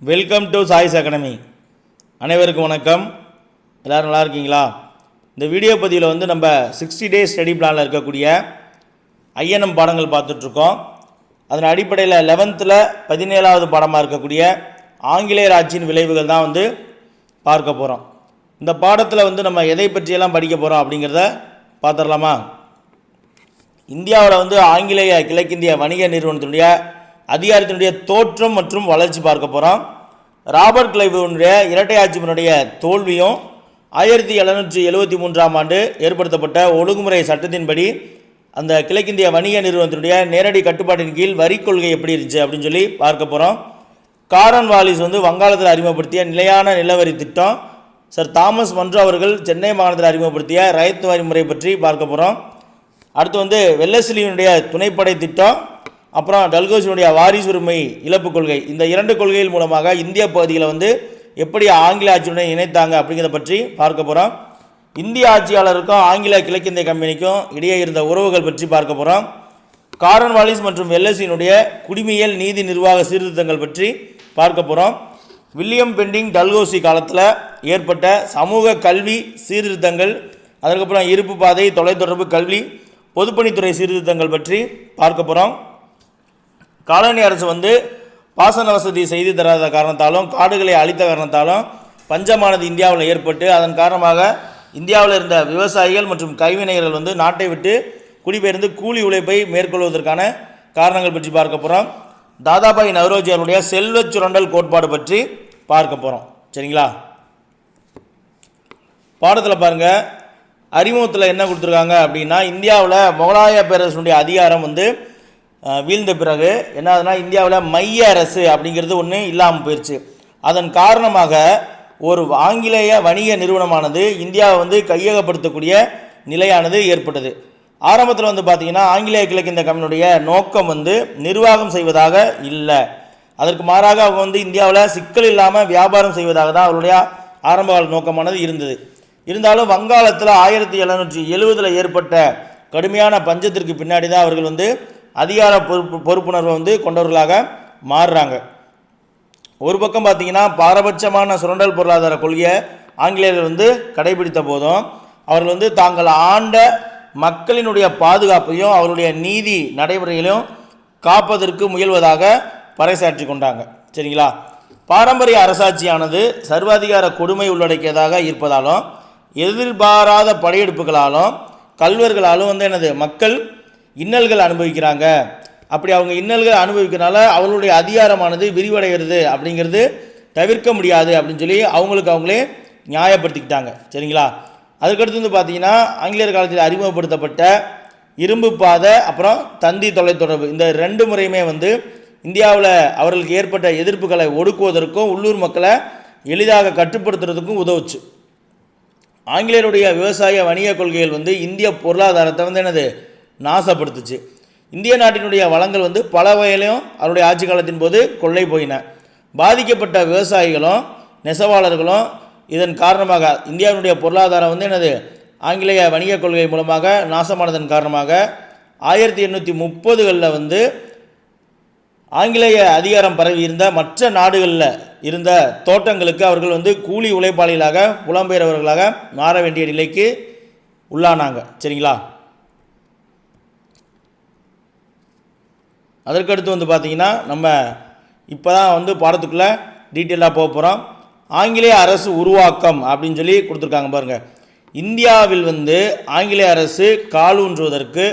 Welcome to choice academy. அனைவருக்கும் வணக்கம். எல்லோரும் நல்லா இருக்கீங்களா? இந்த வீடியோ பதிவில் வந்து நம்ம 60 டேஸ் ஸ்டடி பிளானில் இருக்கக்கூடிய ஐஎன்எம் பாடங்கள் பார்த்துட்ருக்கோம். அதன் அடிப்படையில் 11th 17வது பாடமாக இருக்கக்கூடிய ஆங்கிலேயர் ஆட்சியின் விளைவுகள் தான் வந்து பார்க்க போகிறோம். இந்த பாடத்தில் வந்து நம்ம எதை பற்றியெல்லாம் படிக்க போகிறோம் அப்படிங்கிறத பார்த்துடலாமா? இந்தியாவில் வந்து ஆங்கிலேய கிழக்கிந்திய வணிக நிறுவனத்தினுடைய அதிகாரத்தினுடைய தோற்றம் மற்றும் வளர்ச்சி பார்க்க போகிறோம். ராபர்ட் கிளைவுடைய இரட்டை ஆட்சியினுடைய தோல்வியும் 1773ஆம் ஆண்டு ஏற்படுத்தப்பட்ட ஒழுங்குமுறை சட்டத்தின்படி அந்த கிழக்கிந்திய வணிக நிறுவனத்தினுடைய நேரடி கட்டுப்பாட்டின் கீழ் வரி கொள்கை எப்படி இருந்துச்சு அப்படின்னு சொல்லி பார்க்க போகிறோம். காரன்வாலிஸ் வந்து வங்காளத்தில் அறிமுகப்படுத்திய நிலையான நிலவரி திட்டம், சர் தாமஸ் மன்றோ அவர்கள் சென்னை மாகாணத்தில் அறிமுகப்படுத்திய ரயத் வரி முறை பற்றி பார்க்க போகிறோம். அடுத்து வந்து வெல்லஸ்லியினுடைய துணைப்படை திட்டம், அப்புறம் டல்கோசினுடைய வாரிசு உரிமை இழப்பு கொள்கை. இந்த 2 கொள்கைகள் மூலமாக இந்திய பகுதிகளை வந்து எப்படி ஆங்கில ஆட்சியுடன் இணைத்தாங்க அப்படிங்கிறத பற்றி பார்க்க போகிறோம். இந்திய ஆட்சியாளருக்கும் ஆங்கில கிழக்கிந்திய கம்பெனிக்கும் இடையே இருந்த உறவுகள் பற்றி பார்க்க போகிறோம். காரன்வாலிஸ் மற்றும் வெல்லஸ்லியினுடைய குடிமையியல் நீதி நிர்வாக சீர்திருத்தங்கள் பற்றி பார்க்க போகிறோம். வில்லியம் பெண்டிங் டல்கோசி காலத்தில் ஏற்பட்ட சமூக கல்வி சீர்திருத்தங்கள், அதுக்கப்புறம் இருப்பு பாதை, தொலைத்தொடர்பு, கல்வி, பொதுப்பணித்துறை சீர்திருத்தங்கள் பற்றி பார்க்க போகிறோம். காலனி அரசு வந்து பாசன வசதி செய்து தராத காரணத்தாலும் காடுகளை அழித்த காரணத்தாலும் பஞ்சமானது இந்தியாவில் ஏற்பட்டு அதன் காரணமாக இந்தியாவில் இருந்த விவசாயிகள் மற்றும் கைவினைஞர்கள் வந்து நாட்டை விட்டு குடிபெயர்ந்து கூலி உழைப்பை மேற்கொள்வதற்கான காரணங்கள் பற்றி பார்க்க போகிறோம். தாதாபாய் நவ்ரோஜி அவருடைய செல்வ சுரண்டல் கோட்பாடு பற்றி பார்க்க போகிறோம். சரிங்களா? பாடத்தில் பாருங்கள், அறிமுகத்தில் என்ன கொடுத்துருக்காங்க அப்படின்னா, இந்தியாவில் முகலாய பேரரசுடைய அதிகாரம் வந்து வீழ்ந்த பிறகு என்ன ஆகுதுன்னா, இந்தியாவில் மைய அரசு அப்படிங்கிறது ஒன்று இல்லாமல் போயிடுச்சு. அதன் காரணமாக ஒரு ஆங்கிலேய வணிக நிறுவனமானது இந்தியாவை வந்து கையகப்படுத்தக்கூடிய நிலையானது ஏற்பட்டது. ஆரம்பத்தில் வந்து பார்த்திங்கன்னா ஆங்கிலேய கிழக்கிந்திய கம்பெனியுடைய நோக்கம் வந்து நிர்வாகம் செய்வதாக இல்லை, அதற்கு மாறாக அவங்க வந்து இந்தியாவில் சிக்கல் இல்லாமல் வியாபாரம் செய்வதாக தான் அவருடைய ஆரம்பகால நோக்கமானது இருந்தது. இருந்தாலும் வங்காளத்தில் 1770 ஏற்பட்ட கடுமையான பஞ்சத்திற்கு பின்னாடி தான் அவர்கள் வந்து அதிகார பொறுப்புணர்வை வந்து கொண்டவர்களாக மாறுறாங்க. ஒரு பக்கம் பார்த்திங்கன்னா பாரபட்சமான சுரண்டல் பொருளாதார கொள்கையை ஆங்கிலேயர்கள் வந்து கடைபிடித்த போதும் அவர்கள் வந்து தாங்கள் ஆண்ட மக்களினுடைய பாதுகாப்பையும் அவருடைய நீதி நடைமுறைகளையும் காப்பதற்கு முயல்வதாக பறைசாற்றி கொண்டாங்க. சரிங்களா? பாரம்பரிய அரசாட்சியானது சர்வாதிகார கொடுமை உள்ளடக்கியதாக இருப்பதாலும் எதிர்பாராத படையெடுப்புகளாலும் கல்வர்களாலும் வந்து என்னது மக்கள் இன்னல்கள் அனுபவிக்கிறாங்க. அப்படி அவங்க இன்னல்கள் அனுபவிக்கிறனால அவர்களுடைய அதிகாரமானது விரிவடைகிறது அப்படிங்கிறது தவிர்க்க முடியாது அப்படின்னு சொல்லி அவங்களே நியாயப்படுத்திக்கிட்டாங்க. சரிங்களா? அதுக்கடுத்து வந்து பார்த்திங்கன்னா ஆங்கிலேயர் காலத்தில் அறிமுகப்படுத்தப்பட்ட இரும்பு பாதை அப்புறம் தந்தி தொலைத்தொடர்பு, இந்த 2 முறையுமே வந்து இந்தியாவில் அவர்களுக்கு ஏற்பட்ட எதிர்ப்புகளை ஒடுக்குவதற்கும் உள்ளூர் மக்களை எளிதாக கட்டுப்படுத்துறதுக்கும் உதவுச்சு. ஆங்கிலேயருடைய விவசாய வணிக கொள்கைகள் வந்து இந்திய பொருளாதாரத்தை வந்து என்னது நாசப்படுத்துச்சு. இந்திய நாட்டினுடைய வளங்கள் வந்து பல வகையிலையும் அவருடைய ஆட்சி காலத்தின் போது கொள்ளை போயின. பாதிக்கப்பட்ட விவசாயிகளும் நெசவாளர்களும் இதன் காரணமாக இந்தியாவினுடைய பொருளாதாரம் வந்து என்னது ஆங்கிலேய வணிக கொள்கை மூலமாக நாசமானதன் காரணமாக 1830களில் வந்து ஆங்கிலேய அதிகாரம் பரவி இருந்த மற்ற நாடுகளில் இருந்த தோட்டங்களுக்கு அவர்கள் வந்து கூலி உழைப்பாளிகளாக புலம்பெயர்வர்களாக மாற வேண்டிய நிலைக்கு உள்ளானாங்க. சரிங்களா? அதற்கடுத்து வந்து பார்த்திங்கன்னா நம்ம இப்போ தான் வந்து பாடத்துக்குள்ளே டீட்டெயிலாக போக போகிறோம். ஆங்கிலேய அரசு உருவாக்கம் அப்படின்னு சொல்லி கொடுத்துருக்காங்க பாருங்கள். இந்தியாவில் வந்து ஆங்கிலேய அரசு காலூன்றுவதற்கு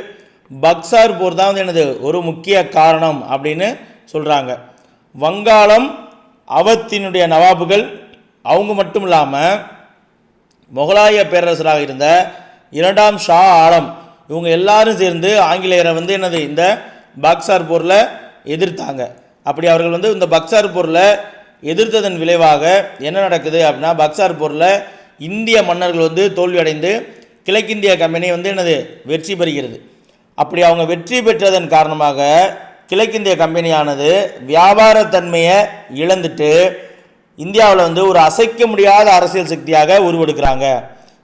பக்சார் போர் தான் வந்து என்னது ஒரு முக்கிய காரணம் அப்படின்னு சொல்கிறாங்க. வங்காளம் அவத்தினுடைய நவாபுகள் அவங்க மட்டும் இல்லாமல் முகலாய பேரரசராக இருந்த 2ஆம் ஷா ஆலம் இவங்க எல்லாரும் சேர்ந்து ஆங்கிலேயரை வந்து என்னது இந்த பக்சார் போரில் எதிர்த்தாங்க. அப்படி அவர்கள் வந்து இந்த பக்சார் போரில் எதிர்த்ததன் விளைவாக என்ன நடக்குது அப்படின்னா, பக்சார் போரில் இந்திய மன்னர்கள் வந்து தோல்வியடைந்து கிழக்கிந்திய கம்பெனி வந்து என்னது வெற்றி பெறுகிறது. அப்படி அவங்க வெற்றி பெற்றதன் காரணமாக கிழக்கிந்திய கம்பெனியானது வியாபாரத்தன்மையை இழந்துட்டு இந்தியாவில் வந்து ஒரு அசைக்க முடியாத அரசியல் சக்தியாக உருவெடுக்கிறாங்க.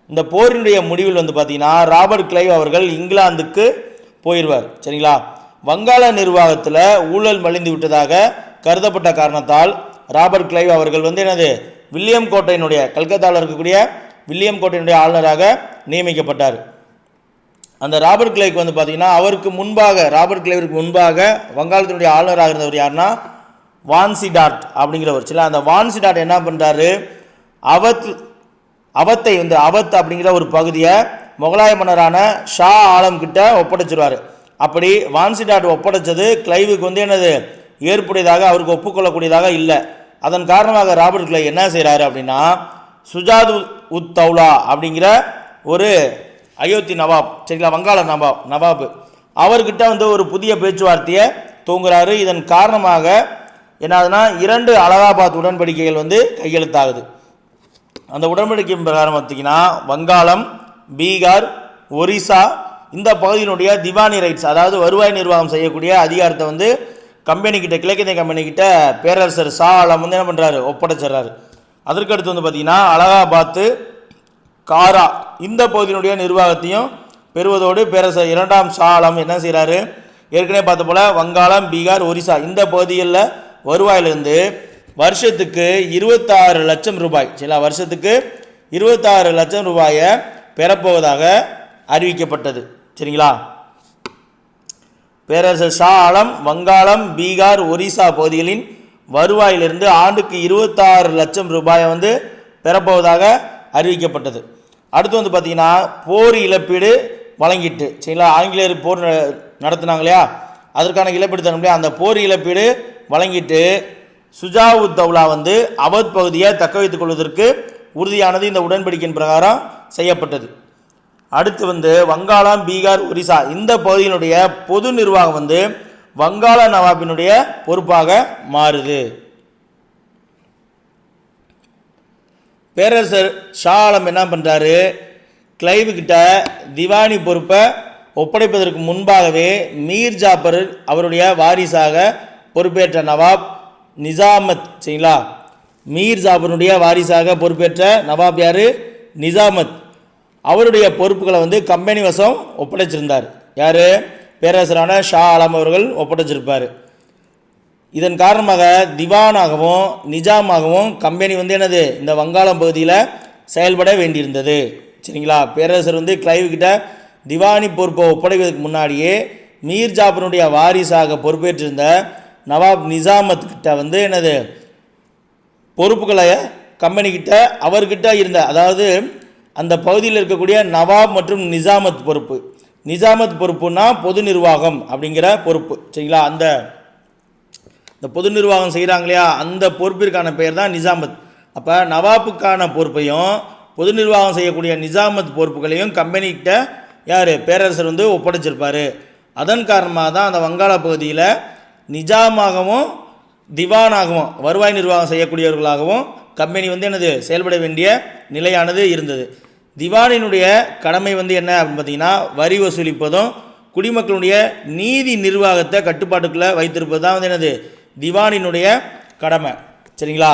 இந்த போரினுடைய முடிவில் வந்து பார்த்திங்கன்னா ராபர்ட் கிளைவ் அவர்கள் இங்கிலாந்துக்கு போயிடுவார். சரிங்களா? வங்காள நிர்வாகத்தில் ஊழல் மலிந்து விட்டதாக கருதப்பட்ட காரணத்தால் ராபர்ட் கிளைவ் அவர்கள் வந்து என்னது வில்லியம் கோட்டையினுடைய கல்கத்தாவில் இருக்கக்கூடிய வில்லியம் கோட்டையினுடைய ஆளுநராக நியமிக்கப்பட்டார். அந்த ராபர்ட் கிளைவுக்கு வந்து பார்த்தீங்கன்னா அவருக்கு முன்பாக ராபர்ட் கிளைவிற்கு முன்பாக வங்காளத்தினுடைய ஆளுநராக இருந்தவர் யாருன்னா வான்சிடாட் அப்படிங்கிறவர். சில அந்த வான்சிடாட் என்ன பண்ணுறாரு, அவத்தை வந்து அவத் அப்படிங்கிற ஒரு பகுதியை முகலாய மன்னரான ஷா ஆலம் கிட்ட ஒப்படைச்சிருவார். அப்படி வான்சிடாட் ஒப்படைச்சது கிளைவுக்கு வந்து என்னது ஏற்புடையதாக அவருக்கு ஒப்புக்கொள்ளக்கூடியதாக இல்லை. அதன் காரணமாக ராபர்ட் கிளைவ் என்ன செய்கிறாரு அப்படின்னா சுஜாத் உத் தௌலா அப்படிங்கிற ஒரு அயோத்தி நவாப், சரிங்களா, வங்காள நவாப் அவர்கிட்ட வந்து ஒரு புதிய பேச்சுவார்த்தையை தூங்குறாரு. இதன் காரணமாக என்னதுன்னா 2 அலகாபாத் உடன்படிக்கைகள் வந்து கையெழுத்தாகுது. அந்த உடன்படிக்கை பிரகாரம் பார்த்தீங்கன்னா வங்காளம், பீகார், ஒரிசா இந்த பகுதியினுடைய திவானி ரைட்ஸ், அதாவது வருவாய் நிர்வாகம் செய்யக்கூடிய அதிகாரத்தை வந்து கம்பெனிக்கிட்ட, கிழக்கிந்திய கம்பெனிக்கிட்ட பேரரசர் ஷா ஆலம் வந்து என்ன பண்ணுறாரு, ஒப்படைச்சிட்றாரு. அதற்கடுத்து வந்து பார்த்தீங்கன்னா அலகாபாத்து, காரா இந்த பகுதியினுடைய நிர்வாகத்தையும் பெறுவதோடு பேரரசர் 2ஆம் ஷா ஆலம் என்ன செய்கிறாரு, ஏற்கனவே பார்த்த போல வங்காளம், பீகார், ஒரிசா இந்த பகுதிகளில் வருவாயிலிருந்து வருஷத்துக்கு 26 லட்சம் ரூபாய், சரிங்களா, வருஷத்துக்கு 26 லட்சம் ரூபாயை பெறப்போவதாக அறிவிக்கப்பட்டது. சரிங்களா, பேரரசர் ஷா ஆலம் வங்காளம், பீகார், ஒரிசா பகுதிகளின் வருவாயிலிருந்து ஆண்டுக்கு 26 லட்சம் ரூபாயை வந்து பெறப்போவதாக அறிவிக்கப்பட்டது. அடுத்து வந்து பார்த்தீங்கன்னா போர் இழப்பீடு வழங்கிட்டு, சரிங்களா, ஆங்கிலேயர் போர் நடத்தினாங்க இல்லையா, அதற்கான இழப்பீடு தர முடியாது, அந்த போர் இழப்பீடு வழங்கிட்டு சுஜாவுத் தௌலா வந்து அவத் பகுதியை தக்க வைத்துக் கொள்வதற்கு உறுதியானது இந்த உடன்படிக்கையின் பிரகாரம் செய்யப்பட்டது. அடுத்து வந்து வங்காளம், பீகார், ஒரிசா இந்த பகுதியினுடைய பொது நிர்வாகம் வந்து வங்காள நவாபினுடைய பொறுப்பாக மாறுது. பேரரசர் ஷா ஆலம் என்ன பண்ணுறாரு, கிளைவு கிட்ட திவானி பொறுப்பை ஒப்படைப்பதற்கு முன்பாகவே மீர் ஜாபர் அவருடைய வாரிசாக பொறுப்பேற்ற நவாப் நிசாமத், சரிங்களா, மீர் ஜாபருடைய வாரிசாக பொறுப்பேற்ற நவாப் யார், நிசாமத், அவருடைய பொறுப்புகளை வந்து கம்பெனி வசம் ஒப்படைச்சிருந்தார். யார், பேரரசரான ஷா ஆலம் அவர்கள் ஒப்படைச்சிருப்பார். இதன் காரணமாக திவானாகவும் நிஜாமாகவும் கம்பெனி வந்து என்னது இந்த வங்காளம் பகுதியில் செயல்பட வேண்டியிருந்தது. சரிங்களா, பேரரசர் வந்து கிளைவ் கிட்ட திவானி பொறுப்பை ஒப்படைவதற்கு முன்னாடியே மீர் ஜாபருடைய வாரிசாக பொறுப்பேற்றிருந்த நவாப் நிசாமத் கிட்ட வந்து என்னது பொறுப்புகளை கம்பெனிக்கிட்ட அவர்கிட்ட இருந்த, அதாவது அந்த பகுதியில் இருக்கக்கூடிய நவாப் மற்றும் நிசாமத் பொறுப்பு, நிசாமத் பொறுப்புனா பொது நிர்வாகம் அப்படிங்கிற பொறுப்பு. சரிங்களா, அந்த பொது நிர்வாகம் செய்கிறாங்க இல்லையா, அந்த பொறுப்பிற்கான பெயர் தான் நிசாமத். அப்போ நவாப்புக்கான பொறுப்பையும் பொது நிர்வாகம் செய்யக்கூடிய நிசாமத் பொறுப்புகளையும் கம்பெனிக்கிட்ட யார், பேரரசர் வந்து ஒப்படைச்சிருப்பார். அதன் காரணமாக தான் அந்த வங்காள பகுதியில் நிஜாமாகவும் திவானாகவும் வருவாய் நிர்வாகம் செய்யக்கூடியவர்களாகவும் கம்பெனி வந்து என்னது செயல்பட வேண்டிய நிலையானது இருந்தது. திவானினுடைய கடமை வந்து என்ன அப்படின்னு பார்த்தீங்கன்னா வரி வசூலிப்பதும் குடிமக்களுடைய நீதி நிர்வாகத்தை கட்டுப்பாட்டுக்குள்ளே வைத்திருப்பது தான் வந்து என்னது திவானினுடைய கடமை. சரிங்களா,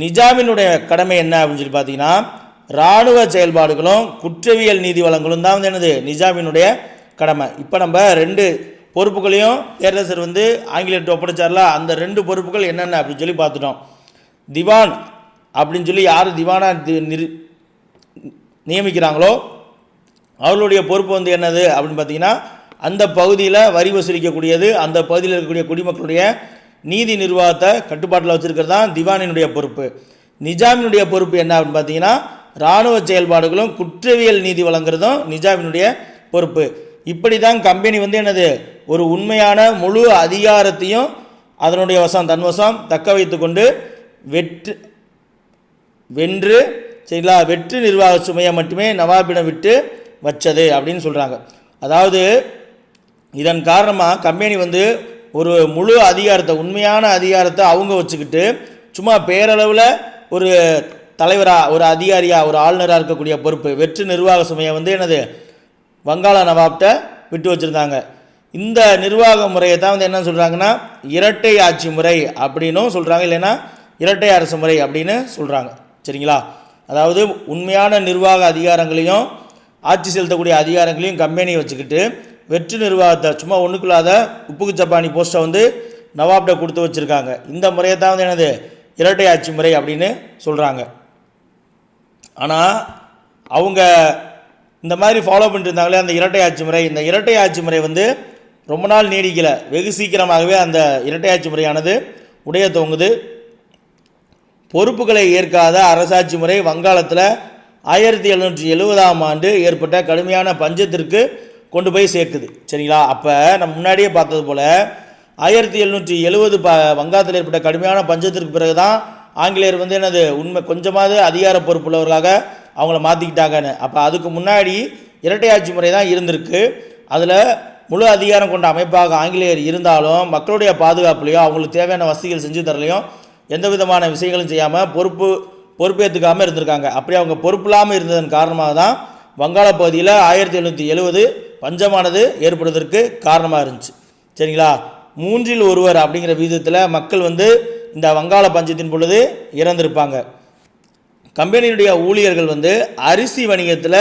நிஜாமினுடைய கடமை என்ன அப்படின்னு சொல்லி பார்த்தீங்கன்னா இராணுவ செயல்பாடுகளும் குற்றவியல் நீதி வழங்கலும் தான் வந்து என்னது நிஜாமினுடைய கடமை. இப்போ நம்ம 2 பொறுப்புகளையும் பேரரசர் வந்து ஆங்கிலேயர்கிட்ட ஒப்படைச்சார்ல, அந்த 2 பொறுப்புகள் என்னென்ன அப்படின்னு சொல்லி பார்த்துட்டோம். திவான் அப்படின்னு சொல்லி யார் திவானா நியமிக்கிறாங்களோ அவர்களுடைய பொறுப்பு வந்து என்னது அப்படின்னு பார்த்தீங்கன்னா அந்த பகுதியில் வரி வசூலிக்கக்கூடியது, அந்த பகுதியில் இருக்கக்கூடிய குடிமக்களுடைய நீதி நிர்வாகத்தை கட்டுப்பாட்டில் வச்சுருக்கிறது தான் திவானினுடைய பொறுப்பு. நிஜாமினுடைய பொறுப்பு என்ன அப்படின்னு பார்த்தீங்கன்னா இராணுவ செயல்பாடுகளும் குற்றவியல் நீதி வழங்குறதும் நிஜாமினுடைய பொறுப்பு. இப்படி தான் கம்பெனி வந்து என்னது ஒரு உண்மையான முழு அதிகாரத்தையும் அதனுடைய தன்வசம் தக்க வைத்து கொண்டு வென்று சரிங்களா வெற்று நிர்வாக சுமையை மட்டுமே நவாபிடம் விட்டு வச்சது அப்படின்னு சொல்கிறாங்க. அதாவது இதன் காரணமாக கம்பெனி வந்து ஒரு முழு அதிகாரத்தை, உண்மையான அதிகாரத்தை அவங்க வச்சுக்கிட்டு சும்மா பேரளவில் ஒரு தலைவராக, ஒரு அதிகாரியாக, ஒரு ஆளுநராக இருக்கக்கூடிய பொறுப்பு, வெற்று நிர்வாக சுமையை வந்து என்னது வங்காள நவாப்கிட்ட விட்டு வச்சுருந்தாங்க. இந்த நிர்வாக முறையை தான் வந்து என்ன சொல்கிறாங்கன்னா இரட்டை ஆட்சி முறை அப்படின்னும் சொல்கிறாங்க, இல்லைன்னா இரட்டை அரசு முறை அப்படின்னு சொல்கிறாங்க. சரிங்களா, அதாவது உண்மையான நிர்வாக அதிகாரங்களையும் ஆட்சி செலுத்தக்கூடிய அதிகாரங்களையும் கம்பெனியை வச்சுக்கிட்டு வெற்று நிர்வாகத்தை சும்மா ஒன்றுக்குள்ளாத உப்புக்கு சப்பானி போஸ்ட்டை வந்து நவாப்கிட்ட கொடுத்து வச்சுருக்காங்க. இந்த முறையை தான் வந்து என்னது இரட்டை ஆட்சி முறை அப்படின்னு சொல்கிறாங்க. ஆனால் அவங்க இந்த மாதிரி ஃபாலோ பண்ணிட்டு இருந்தாங்களே அந்த இரட்டை ஆட்சி முறை, இந்த இரட்டை ஆட்சி முறை வந்து ரொம்ப நாள் நீடிக்கலை. வெகு சீக்கிரமாகவே அந்த இரட்டை ஆட்சி முறையானது உடைய துவங்குது. பொறுப்புகளை ஏற்காத அரசாட்சி முறை வங்காளத்தில் 1770ஆம் ஆண்டு ஏற்பட்ட கடுமையான பஞ்சத்திற்கு கொண்டு போய் சேர்க்குது. சரிங்களா? அப்போ நம்ம முன்னாடியே பார்த்தது போல் 1770 வங்காளத்தில் ஏற்பட்ட கடுமையான பஞ்சத்திற்கு பிறகு தான் ஆங்கிலேயர் வந்து என்னது உண்மை கொஞ்சமாவது அதிகார பொறுப்புள்ளவர்களாக அவங்கள மாற்றிக்கிட்டாங்கன்னு. அப்போ அதுக்கு முன்னாடி இரட்டை ஆட்சி முறை தான் இருந்திருக்கு. அதில் முழு அதிகாரம் கொண்ட அமைப்பாக ஆங்கிலேயர் இருந்தாலும் மக்களுடைய பாதுகாப்புலையோ அவங்களுக்கு தேவையான வசதிகள் செஞ்சு தரலையும் எந்த விதமான விஷயங்களும் செய்யாமல் பொறுப்பேற்றுக்காமல் இருந்திருக்காங்க. அப்படி அவங்க பொறுப்பு இல்லாமல் இருந்ததன் காரணமாக தான் வங்காள பகுதியில் 1770 பஞ்சமானது ஏற்படுவதற்கு காரணமாக இருந்துச்சு. சரிங்களா? 1/3 அப்படிங்கிற விகிதத்தில் மக்கள் வந்து இந்த வங்காள பஞ்சத்தின் பொழுது இறந்திருப்பாங்க. கம்பெனியுடைய ஊழியர்கள் வந்து அரிசி வணிகத்தில்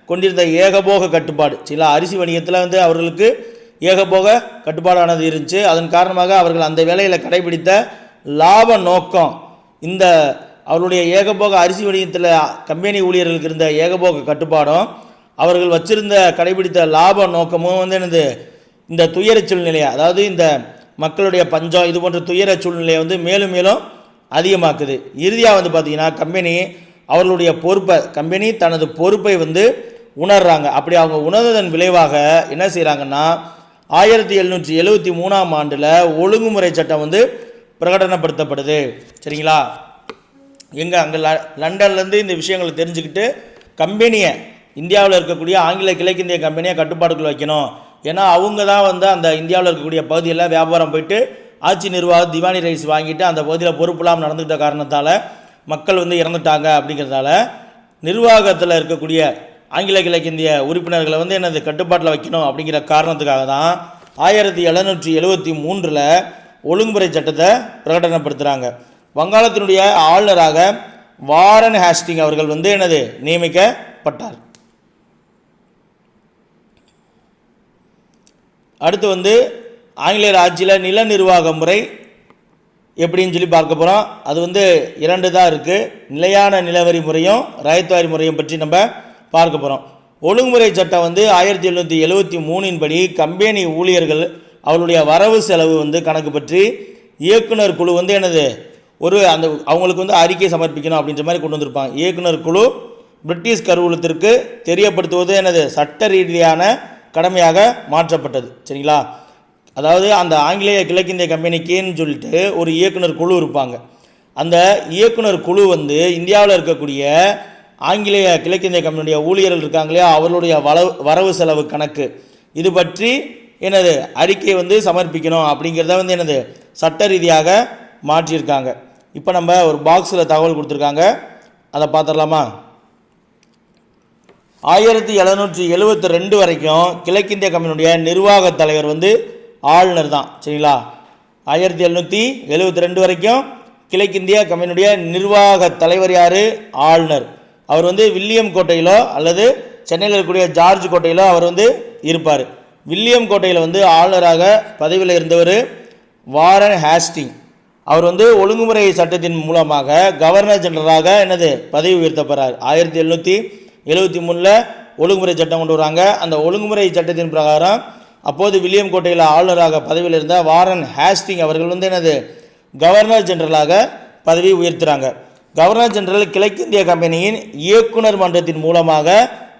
கொண்டிருந்த ஏகபோக கட்டுப்பாடு. சரிங்களா? அரிசி வணிகத்தில் வந்து அவர்களுக்கு ஏகபோக கட்டுப்பாடானது இருந்துச்சு. அதன் காரணமாக அவர்கள் அந்த வேலையில் கடைபிடித்த லாப நோக்கம், இந்த அவருடைய ஏகபோக அரிசி வணிகத்தில் கம்பெனி ஊழியர்களுக்கு இருந்த ஏகபோக கட்டுப்பாடும் அவர்கள் வச்சிருந்த கடைபிடித்த லாப நோக்கமும் வந்து என்னது இந்த துயர சூழ்நிலையை, அதாவது இந்த மக்களுடைய பஞ்சம் இது போன்ற துயர சூழ்நிலையை வந்து மேலும் மேலும் அதிகமாக்குது. இறுதியாக வந்து பார்த்திங்கன்னா அவர்களுடைய பொறுப்பை கம்பெனி தனது பொறுப்பை வந்து உணர்றாங்க. அப்படி அவங்க உணர்ந்ததன் விளைவாக என்ன செய்கிறாங்கன்னா 1773ஆம் ஆண்டில் ஒழுங்குமுறை சட்டம் வந்து பிரகடனப்படுத்தப்படுது. சரிங்களா? அங்கே லண்டன்லேருந்து இந்த விஷயங்களை தெரிஞ்சுக்கிட்டு கம்பெனியை இந்தியாவில் இருக்கக்கூடிய ஆங்கில கிழக்கிந்திய கம்பெனியை கட்டுப்பாடுக்குள்ள வைக்கணும். ஏன்னா அவங்க தான் வந்து அந்த இந்தியாவில் இருக்கக்கூடிய பகுதியில் வியாபாரம் போயிட்டு ஆட்சி நிர்வாகம் திவானி ரைஸ் வாங்கிட்டு அந்த பகுதியில் பொறுப்பில்லாமல் நடந்துக்கிட்ட காரணத்தால் மக்கள் வந்து இறந்துட்டாங்க. அப்படிங்கிறதால நிர்வாகத்தில் இருக்கக்கூடிய ஆங்கில கிழக்கிந்திய உறுப்பினர்களை வந்து என்னது கட்டுப்பாட்டில் வைக்கணும் அப்படிங்கிற காரணத்துக்காக தான் 1773 ஒழுங்குமுறை சட்டத்தை பிரகடனப்படுத்துகிறாங்க. வங்காளத்தினுடைய ஆளுநராக வாரன் ஹேஸ்டிங் அவர்கள் வந்து என்னது நியமிக்கப்பட்டார். அடுத்து வந்து ஆங்கிலேயர் ஆட்சியில் நில நிர்வாக முறை எப்படின்னு சொல்லி பார்க்க போகிறோம். அது வந்து 2 தான் இருக்குது. நிலையான நிலவரி முறையும் ராயத்வாரி முறையும் பற்றி நம்ம பார்க்க போகிறோம். ஒழுங்குமுறை சட்டம் வந்து 1773 படி கம்பெனி ஊழியர்கள் அவருடைய வரவு செலவு வந்து கணக்கு பற்றி இயக்குனர் குழு வந்து என்னது அவங்களுக்கு வந்து அறிக்கை சமர்ப்பிக்கணும் அப்படின்ற மாதிரி கொண்டு வந்திருப்பாங்க. இயக்குனர் குழு பிரிட்டிஷ் கருவூலத்திற்கு தெரியப்படுத்துவது என்னது சட்ட ரீதியான கடமையாக மாற்றப்பட்டது. சரிங்களா? அதாவது அந்த ஆங்கிலேய கிழக்கிந்திய கம்பெனிக்குன்னு சொல்லிட்டு ஒரு இயக்குனர் குழு இருப்பாங்க. அந்த இயக்குனர் குழு வந்து இந்தியாவில் இருக்கக்கூடிய ஆங்கிலேய கிழக்கிந்திய கம்பெனியுடைய ஊழியர்கள் இருக்காங்க இல்லையா, அவர்களுடைய வரவு செலவு கணக்கு இது பற்றி என்னது அறிக்கை வந்து சமர்ப்பிக்கணும் அப்படிங்கிறத வந்து என்னது சட்ட ரீதியாக மாற்றியிருக்காங்க. இப்போ நம்ம ஒரு பாக்ஸில் தகவல் கொடுத்துருக்காங்க, அதை பார்த்துடலாமா? 1772 வரைக்கும் கிழக்கிந்திய கம்பெனியுடைய நிர்வாக தலைவர் வந்து ஆளுநர் தான். சரிங்களா? 1772 வரைக்கும் கிழக்கிந்திய கம்பெனியுடைய நிர்வாக தலைவர் யார்? ஆளுநர். அவர் வந்து வில்லியம் கோட்டையிலோ அல்லது சென்னையில் இருக்கக்கூடிய ஜார்ஜ் கோட்டையிலோ அவர் வந்து இருப்பார். வில்லியம் கோட்டையில் வந்து ஆளுநராக பதவியில் இருந்தவர் வாரன் ஹேஸ்டிங். அவர் வந்து ஒழுங்குமுறை சட்டத்தின் மூலமாக கவர்னர் ஜெனரலாக என்னது பதவி உயர்த்தப்படுறார். 1773 ஒழுங்குமுறை சட்டம் கொண்டு வராங்க. அந்த ஒழுங்குமுறை சட்டத்தின் பிரகாரம் அப்போது வில்லியம் கோட்டையில் ஆளுநராக பதவியில் இருந்த வாரன் ஹேஸ்டிங் அவர்கள் வந்து என்னது கவர்னர் ஜெனரலாக பதவி உயர்த்துறாங்க. கவர்னர் ஜெனரல் கிழக்கிந்திய கம்பெனியின் இயக்குனர் மன்றத்தின் மூலமாக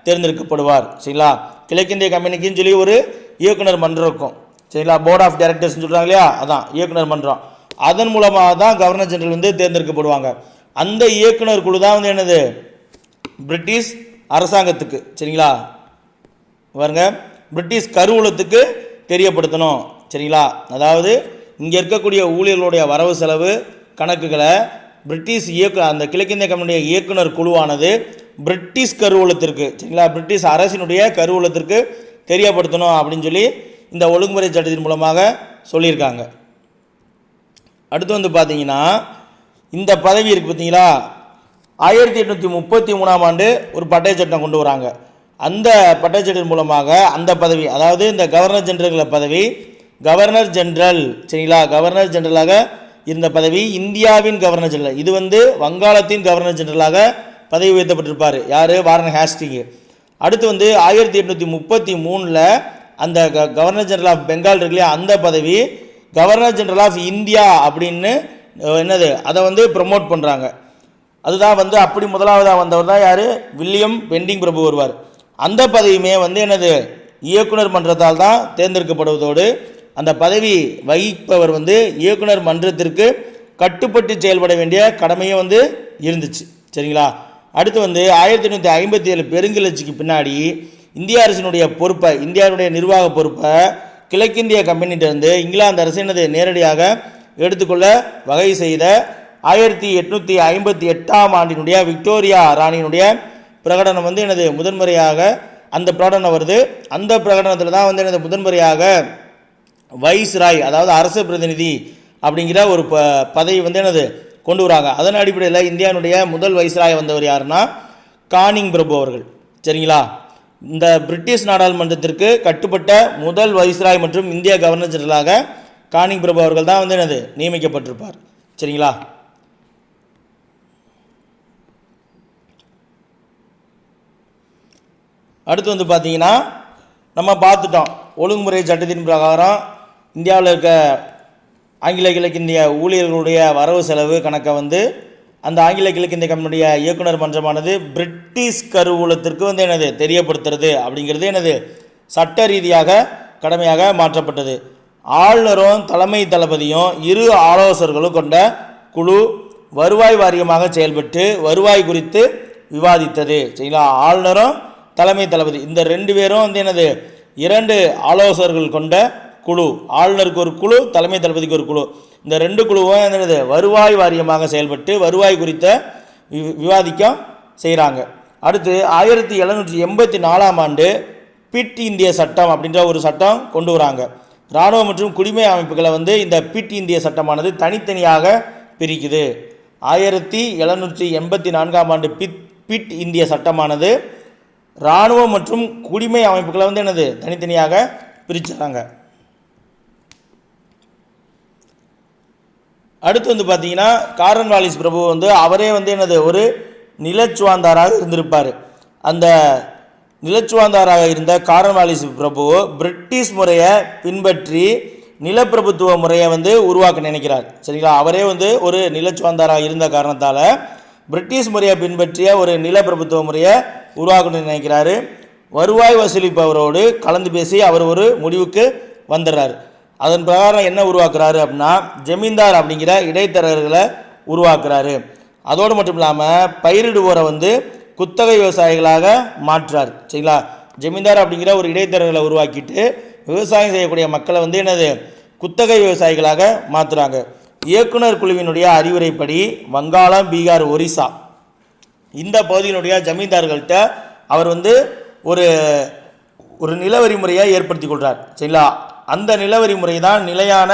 தேர்ந்தெடுக்கப்படுவார். சரிங்களா? கிழக்கிந்திய கம்பெனிக்குன்னு சொல்லி ஒரு இயக்குனர் மன்றம் இருக்கும். சரிங்களா? போர்ட் ஆஃப் டைரக்டர்ஸ்னு சொல்கிறாங்க இல்லையா, அதான் இயக்குனர் மன்றம். அதன் மூலமாக தான் கவர்னர் ஜெனரல் வந்து தேர்ந்தெடுக்கப்படுவாங்க. அந்த இயக்குனர் குழு தான் வந்து என்னது பிரிட்டிஷ் அரசாங்கத்துக்கு, சரிங்களா, பாருங்க, பிரிட்டிஷ் கருவூலத்துக்கு தெரியப்படுத்தணும். சரிங்களா? அதாவது இங்கே இருக்கக்கூடிய ஊழியர்களுடைய வரவு செலவு கணக்குகளை பிரிட்டிஷ் அந்த கிழக்கிந்திய கம்பெனியுடைய இயக்குனர் குழுவானது பிரிட்டிஷ் கருவூலத்திற்கு, சரிங்களா, பிரிட்டிஷ் அரசினுடைய கருவூலத்திற்கு தெரியப்படுத்தணும் அப்படின்னு சொல்லி இந்த ஒழுங்குமுறை சட்டத்தின் மூலமாக சொல்லியிருக்காங்க. அடுத்து வந்து பார்த்தீங்கன்னா இந்த பதவி இருக்குது பார்த்தீங்களா, 1833ஆம் ஆண்டு ஒரு பட்டய சட்டம் கொண்டு வராங்க. அந்த பட்டய சட்டத்தின் மூலமாக அந்த பதவி, அதாவது இந்த கவர்னர் ஜெனரல் பதவி கவர்னர் ஜெனரல், சரிங்களா, கவர்னர் ஜெனரலாக இருந்த பதவி இந்தியாவின் கவர்னர் ஜெனரல். இது வந்து வங்காளத்தின் கவர்னர் ஜெனரலாக பதவி உயர்த்தப்பட்டிருப்பார். யார்? வாரன் ஹேஸ்டிங்கு. அடுத்து வந்து 1833 அந்த கவர்னர் ஜெனரல் ஆஃப் பெங்கால் இருக்கு இல்லையா, அந்த பதவி கவர்னர் ஜெனரல் ஆஃப் இந்தியா அப்படின்னு என்னது அதை வந்து ப்ரமோட் பண்ணுறாங்க. அதுதான் வந்து அப்படி முதலாவதாக வந்தவர் தான் யார்? வில்லியம் பெண்டிங் பிரபு வருவார். அந்த பதவியுமே வந்து என்னது இயக்குனர் மன்றத்தால் தான் தேர்ந்தெடுக்கப்படுவதோடு அந்த பதவி வகிப்பவர் வந்து இயக்குனர் மன்றத்திற்கு கட்டுப்பட்டு செயல்பட வேண்டிய கடமையும் வந்து இருந்துச்சு. சரிங்களா? அடுத்து வந்து 1857 பெருங்கிளர்ச்சிக்கு பின்னாடி இந்திய அரசினுடைய பொறுப்பை, இந்தியாவுடைய நிர்வாக பொறுப்பை கிழக்கிந்திய கம்பெனியிலிருந்து இங்கிலாந்து அரசு என்னது நேரடியாக எடுத்துக்கொள்ள வகை செய்த 1858 ஆண்டினுடைய விக்டோரியா ராணியினுடைய பிரகடனம் வந்து எனது முதன்முறையாக அந்த பிரகடனம் வருது. அந்த பிரகடனத்தில் தான் வந்து எனது முதன்முறையாக வைஸ்ராய், அதாவது அரசு பிரதிநிதி அப்படிங்கிற ஒரு பதவி வந்து எனது கொண்டு வராங்க. அதன் அடிப்படையில் இந்தியாவுடைய முதல் வைஸ்ராய் வந்தவர் யாருன்னா கானிங் பிரபு அவர்கள். சரிங்களா? இந்த பிரிட்டிஷ் நாடாளுமன்றத்திற்கு கட்டுப்பட்ட முதல் வைஸ்ராய் மற்றும் இந்திய கவர்னர் ஜெனரலாக கானிங் பிரபு அவர்கள் தான் வந்து எனது நியமிக்கப்பட்டிருப்பார். சரிங்களா? அடுத்து வந்து பார்த்தீங்கன்னா நம்ம பார்த்துட்டோம், ஒழுங்குமுறை சட்டத்தின் பிரகாரம் இந்தியாவில் இருக்க ஆங்கில கிழக்கிந்திய ஊழியர்களுடைய வரவு செலவு கணக்கை வந்து அந்த ஆங்கில கிழக்கிந்திய கம்பெனியுடைய இயக்குனர் மன்றமானது பிரிட்டிஷ் கருவூலத்திற்கு வந்து எனது தெரியப்படுத்துறது அப்படிங்கிறது எனது சட்ட ரீதியாக கடமையாக மாற்றப்பட்டது. ஆளுநரும் தலைமை தளபதியும் இரு ஆலோசகர்களும் கொண்ட குழு வருவாய் வாரியமாக செயல்பட்டு வருவாய் குறித்து விவாதித்தது. சரிங்களா? ஆளுநரும் தலைமை தளபதி இந்த ரெண்டு பேரும் வந்து எனது இரண்டு ஆலோசகர்கள் கொண்ட குழு, ஆளுநருக்கு ஒரு குழு, தலைமை தளபதிக்கு ஒரு குழு, இந்த ரெண்டு குழுவும் என்னது வருவாய் வாரியமாக செயல்பட்டு வருவாய் குறித்த விவாதிக்க செய்கிறாங்க. அடுத்து 1784 ஆண்டு பிட் இந்திய சட்டம் அப்படின்ற ஒரு சட்டம் கொண்டு வராங்க. இராணுவ மற்றும் குடிமை அமைப்புகளை வந்து இந்த பிட் இந்திய சட்டமானது தனித்தனியாக பிரிக்குது. 1784 ஆண்டு பிட் இந்திய சட்டமானது இராணுவ மற்றும் குடிமை அமைப்புகளை வந்து என்னது தனித்தனியாக பிரிச்சுறாங்க. அடுத்து வந்து பார்த்தீங்கன்னா காரன்வாலிஸ் பிரபு வந்து அவரே வந்து என்னது ஒரு நிலச்சுவாந்தாராக இருந்திருப்பார். அந்த நிலச்சுவாந்தாராக இருந்த காரன்வாலிஸ் பிரபு பிரிட்டிஷ் முறையை பின்பற்றி நிலப்பிரபுத்துவ முறையை வந்து உருவாக்க நினைக்கிறார். சரிங்களா? அவரே வந்து ஒரு நிலச்சுவாந்தாராக இருந்த காரணத்தால் பிரிட்டிஷ் முறையை பின்பற்றிய ஒரு நிலப்பிரபுத்துவ முறையை உருவாக்கணும்னு நினைக்கிறாரு. வருவாய் வசூலிப்பவரோடு கலந்து பேசி அவர் ஒரு முடிவுக்கு வந்துடுறாரு. அதன் பிரகாரம் என்ன உருவாக்குறாரு அப்படின்னா ஜமீன்தார் அப்படிங்கிற இடைத்தரகர்களை உருவாக்குறாரு. அதோடு மட்டும் இல்லாமல் பயிரிடுவோரை வந்து குத்தகை விவசாயிகளாக மாற்றுறார். சரிங்களா? ஜமீன்தார் அப்படிங்கிற ஒரு இடைத்தரகர்களை உருவாக்கிட்டு விவசாயம் செய்யக்கூடிய மக்களை வந்து என்னது குத்தகை விவசாயிகளாக மாற்றுறாங்க. இயக்குனர் குழுவினுடைய அறிவுரைப்படி வங்காளம், பீகார், ஒரிசா இந்த பகுதியினுடைய ஜமீன்தார்கள்ட்ட அவர் வந்து ஒரு ஒரு நிலவரி முறையை ஏற்படுத்தி கொள்கிறார். சரிங்களா? அந்த நிலவரி முறை தான் நிலையான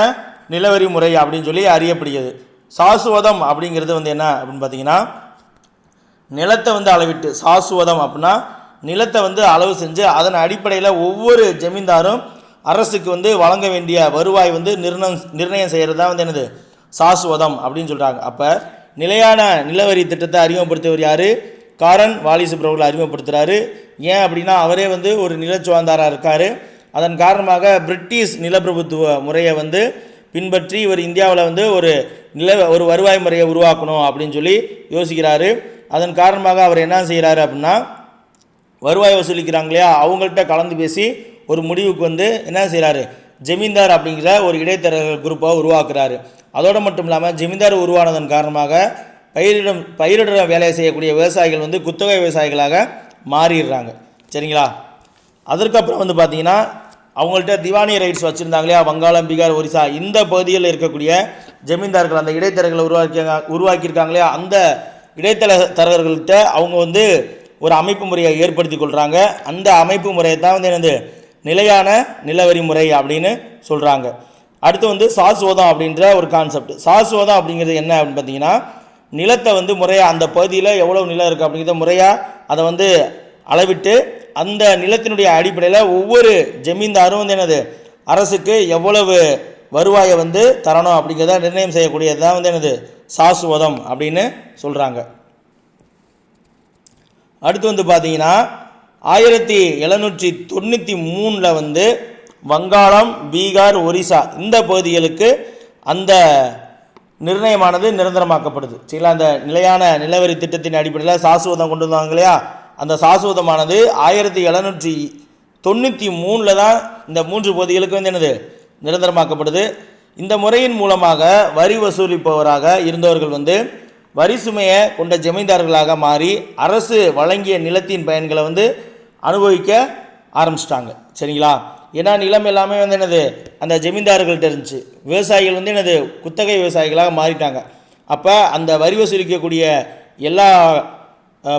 நிலவரி முறை அப்படின்னு சொல்லி அறியப்படுகிறது. சாசுவதம் அப்படிங்கிறது வந்து என்ன அப்படின்னு பார்த்தீங்கன்னா நிலத்தை வந்து அளவிட்டு, சாசுவதம் அப்படின்னா நிலத்தை வந்து அளவு செஞ்சு அதன் அடிப்படையில் ஒவ்வொரு ஜமீன்தாரும் அரசுக்கு வந்து வழங்க வேண்டிய வருவாய் வந்து நிர்ணயம் செய்கிறது தான் வந்து என்னது சாசுவதம் அப்படின்னு சொல்கிறாங்க. அப்போ நிலையான நிலவரி திட்டத்தை அறிமுகப்படுத்தியவர் யார்? காரன் வாலிஸ் பிரபுவில் அறிமுகப்படுத்துகிறாரு. ஏன் அப்படின்னா அவரே வந்து ஒரு நிலச்சுவாந்தாராக இருக்கார். அதன் காரணமாக பிரிட்டிஷ் நிலப்பிரபுத்துவ முறையை வந்து பின்பற்றி இவர் இந்தியாவில் வந்து ஒரு வருவாய் முறையை உருவாக்கணும் அப்படின்னு சொல்லி யோசிக்கிறாரு. அதன் காரணமாக அவர் என்ன செய்கிறாரு அப்படின்னா வருவாய் வசூலிக்கிறாங்க இல்லையா, அவங்கள்ட்ட கலந்து பேசி ஒரு முடிவுக்கு வந்து என்ன செய்கிறாரு, ஜமீன்தார் அப்படிங்கிற ஒரு இடைத்தரகர் குரூப்பை உருவாக்குறாரு. அதோடு மட்டும் இல்லாமல் ஜமீன்தார் உருவானதன் காரணமாக பயிரிடுற வேலையை செய்யக்கூடிய விவசாயிகள் வந்து குத்தகை விவசாயிகளாக மாறிடுறாங்க. சரிங்களா? அதற்கப்புறம் வந்து பார்த்திங்கன்னா அவங்கள்ட்ட திவானி ரைட்ஸ் வச்சுருந்தாங்க இல்லையா, வங்காளம், பீகார், ஒரிசா இந்த பகுதிகளில் இருக்கக்கூடிய ஜமீன்தார்கள் அந்த இடைத்தரகர்களை உருவாக்கியிருக்காங்க இல்லையா, அந்த இடைத்தரகர்கள்ட்ட அவங்க வந்து ஒரு அமைப்பு முறையை ஏற்படுத்தி கொள்கிறாங்க. அந்த அமைப்பு முறையை தான் வந்து என்னது நிலையான நிலவரி முறை அப்படின்னு சொல்கிறாங்க. அடுத்து வந்து சாசுவதம் அப்படின்ற ஒரு கான்செப்ட். சாசுவதம் அப்படிங்கிறது என்ன அப்படின்னு பார்த்தீங்கன்னா நிலத்தை வந்து முறையாக அந்த பகுதியில் எவ்வளோ நிலம் இருக்குது அப்படிங்கிறத முறையாக அதை வந்து அளவிட்டு அந்த நிலத்தினுடைய அடிப்படையில் ஒவ்வொரு ஜமீன்தாரும் வந்து என்னது அரசுக்கு எவ்வளவு வருவாயை வந்து தரணும் அப்படிங்கிறத நிர்ணயம் செய்யக்கூடியது தான் வந்து என்னது சாசுவதம் அப்படின்னு சொல்கிறாங்க. அடுத்து வந்து பார்த்தீங்கன்னா 1793 வந்து வங்காளம், பீகார், ஒரிசா இந்த பகுதிகளுக்கு அந்த நிர்ணயமானது நிரந்தரமாக்கப்படுது. சரிங்களா? அந்த நிலையான நிலவரி திட்டத்தின் அடிப்படையில் சாசுவதம் கொண்டு வந்தாங்க இல்லையா, அந்த சாசுவதமானது 1793 தான் இந்த 3 பகுதிகளுக்கு வந்து என்னது நிரந்தரமாக்கப்படுது. இந்த முறையின் மூலமாக வரி வசூலிப்பவராக இருந்தவர்கள் வந்து வரி சுமையை கொண்ட ஜமீன்தார்களாக மாறி அரசு வழங்கிய நிலத்தின் பயன்களை வந்து அனுபவிக்க ஆரம்பிச்சிட்டாங்க. சரிங்களா? ஏன்னா நிலம் எல்லாமே வந்து என்னது அந்த ஜமீன்தார்கள்ட்ட இருந்துச்சு. விவசாயிகள் வந்து என்னது குத்தகை விவசாயிகளாக மாறிட்டாங்க. அப்போ அந்த வரி வசூலிக்கக்கூடிய எல்லா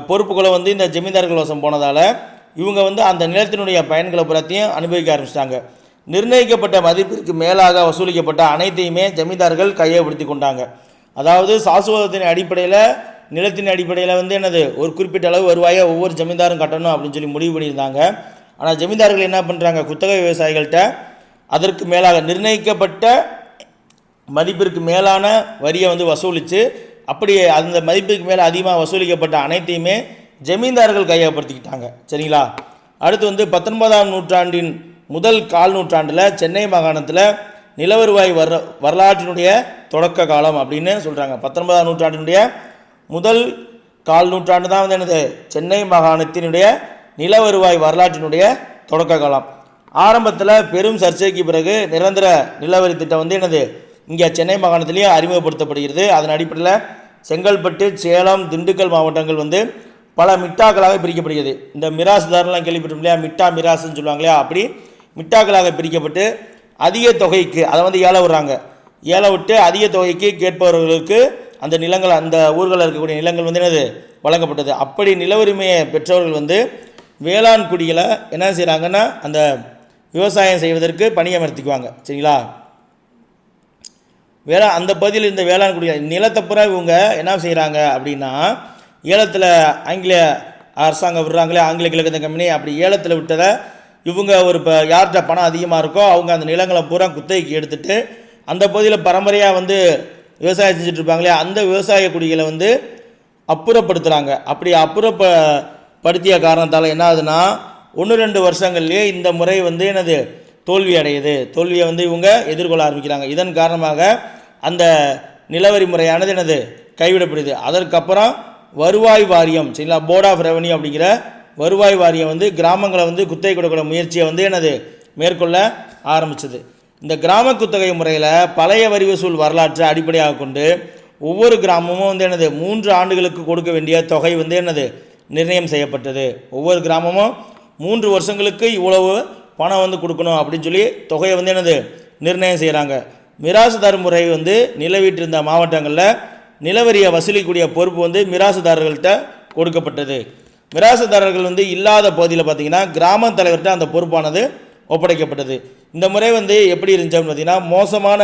பொறுப்புகளும் வந்து இந்த ஜமீன்தார்கள் வசம் போனதால் இவங்க வந்து அந்த நிலத்தினுடைய பயன்களை புறத்தையும் அனுபவிக்க ஆரம்பிச்சிட்டாங்க. நிர்ணயிக்கப்பட்ட மதிப்பிற்கு மேலாக வசூலிக்கப்பட்ட அனைத்தையுமே ஜமீன்தார்கள் கையப்படுத்தி கொண்டாங்க. அதாவது சாசுவதத்தின் அடிப்படையில் நிலத்தின் அடிப்படையில் வந்து என்னது ஒரு குறிப்பிட்ட அளவு வருவாயை ஒவ்வொரு ஜமீன்தாரும் கட்டணும் அப்படின்னு சொல்லி முடிவு பண்ணியிருந்தாங்க. ஆனால் ஜமீன்தார்கள் என்ன பண்ணுறாங்க, குத்தகை விவசாயிகள்கிட்ட அதற்கு மேலாக நிர்ணயிக்கப்பட்ட மதிப்பிற்கு மேலான வரியை வந்து வசூலித்து அப்படி அந்த மதிப்புக்கு மேலே அதிகமாக வசூலிக்கப்பட்ட அனைத்தையுமே ஜமீன்தார்கள் கையப்படுத்திக்கிட்டாங்க. சரிங்களா? அடுத்து வந்து 19ஆம் நூற்றாண்டின் முதல் கால் நூற்றாண்டில் சென்னை மாகாணத்தில் நிலவருவாய் வரலாற்றினுடைய தொடக்க காலம் அப்படின்னு சொல்கிறாங்க. 19ஆம் நூற்றாண்டினுடைய முதல் கால் நூற்றாண்டு தான் வந்து என்னது சென்னை மாகாணத்தினுடைய நிலவருவாய் வரலாற்றினுடைய தொடக்க காலம். ஆரம்பத்தில் பெரும் சர்ச்சைக்கு பிறகு நிரந்தர நிலவரி திட்டம் வந்து என்னது இங்கே சென்னை மாகாணத்திலேயே அறிமுகப்படுத்தப்படுகிறது. அதன் அடிப்படையில் செங்கல்பட்டு, சேலம், திண்டுக்கல் மாவட்டங்கள் வந்து பல மிட்டாக்களாக பிரிக்கப்படுகிறது. இந்த மிராசுதாரெலாம் கேள்விப்பட்டோம் இல்லையா, மிட்டா மிராசுன்னு சொல்லுவாங்க இல்லையா, அப்படி மிட்டாக்களாக பிரிக்கப்பட்டு அதிக தொகைக்கு அதை வந்து ஏல விடுறாங்க. ஏல விட்டு அதிக தொகைக்கு கேட்பவர்களுக்கு அந்த நிலங்கள் அந்த ஊர்களில் இருக்கக்கூடிய நிலங்கள் வந்து என்னது வழங்கப்பட்டது. அப்படி நிலவுரிமையை பெற்றவர்கள் வந்து வேளாண் குடிகளை என்ன செய்கிறாங்கன்னா அந்த விவசாயம் செய்வதற்கு பணியமர்த்திக்குவாங்க. சரிங்களா? அந்த பகுதியில் இருந்த வேளாண் குடிகள் நிலத்தை பூரா இவங்க என்ன செய்கிறாங்க அப்படின்னா ஏலத்தில் ஆங்கில அரசாங்கம் விடுறாங்களே, ஆங்கில கிழக்கு கம்பெனி, அப்படி ஏலத்தில் விட்டதை இவங்க ஒரு இப்போ யார்கிட்ட பணம் அதிகமாக இருக்கோ அவங்க அந்த நிலங்களை பூரா குத்தகைக்கு எடுத்துகிட்டு அந்த பகுதியில் பரம்பரையாக வந்து விவசாயம் செஞ்சுட்டு இருப்பாங்களே அந்த விவசாய குடிகளை வந்து அப்புறப்படுத்துகிறாங்க. அப்படி அப்புறப்படுத்திய காரணத்தால் என்ன ஆகுதுன்னா 1-2 வருஷங்கள்லேயே இந்த முறை வந்து என்னது தோல்வி அடையுது. தோல்வியை வந்து இவங்க எதிர்கொள்ள ஆரம்பிக்கிறாங்க. இதன் காரணமாக அந்த நிலவரி முறையானது என்னது கைவிடப்படுது. அதற்கப்புறம் வருவாய் வாரியம், சரிங்களா, போர்ட் ஆஃப் ரெவன்யூ அப்படிங்கிற வருவாய் வாரியம் வந்து கிராமங்களை வந்து குத்தகை கொடுக்கிற முயற்சியை வந்து என்னது மேற்கொள்ள ஆரம்பிச்சது. இந்த கிராம குத்தகை முறையில் பழைய வரி வசூல் வரலாற்றை அடிப்படையாக கொண்டு ஒவ்வொரு கிராமமும் வந்து என்னது 3 ஆண்டுகளுக்கு கொடுக்க வேண்டிய தொகை வந்து என்னது நிர்ணயம் செய்யப்பட்டது. ஒவ்வொரு கிராமமும் 3 வருஷங்களுக்கு இவ்வளவு பணம் வந்து கொடுக்கணும் அப்படின்னு சொல்லி தொகையை வந்து என்னது நிர்ணயம் செய்கிறாங்க. மிராசுதார் முறை வந்து நிலவிட்டிருந்த மாவட்டங்களில் நிலவரியை வசூலிக்கக்கூடிய பொறுப்பு வந்து மிராசுதாரர்கள்ட்ட கொடுக்கப்பட்டது. மிராசுதாரர்கள் வந்து இல்லாத பகுதியில் பார்த்திங்கன்னா கிராம தலைவர்கிட்ட அந்த பொறுப்பானது ஒப்படைக்கப்பட்டது. இந்த முறை வந்து எப்படி இருந்துச்சு அப்படின்னு பார்த்திங்கன்னா மோசமான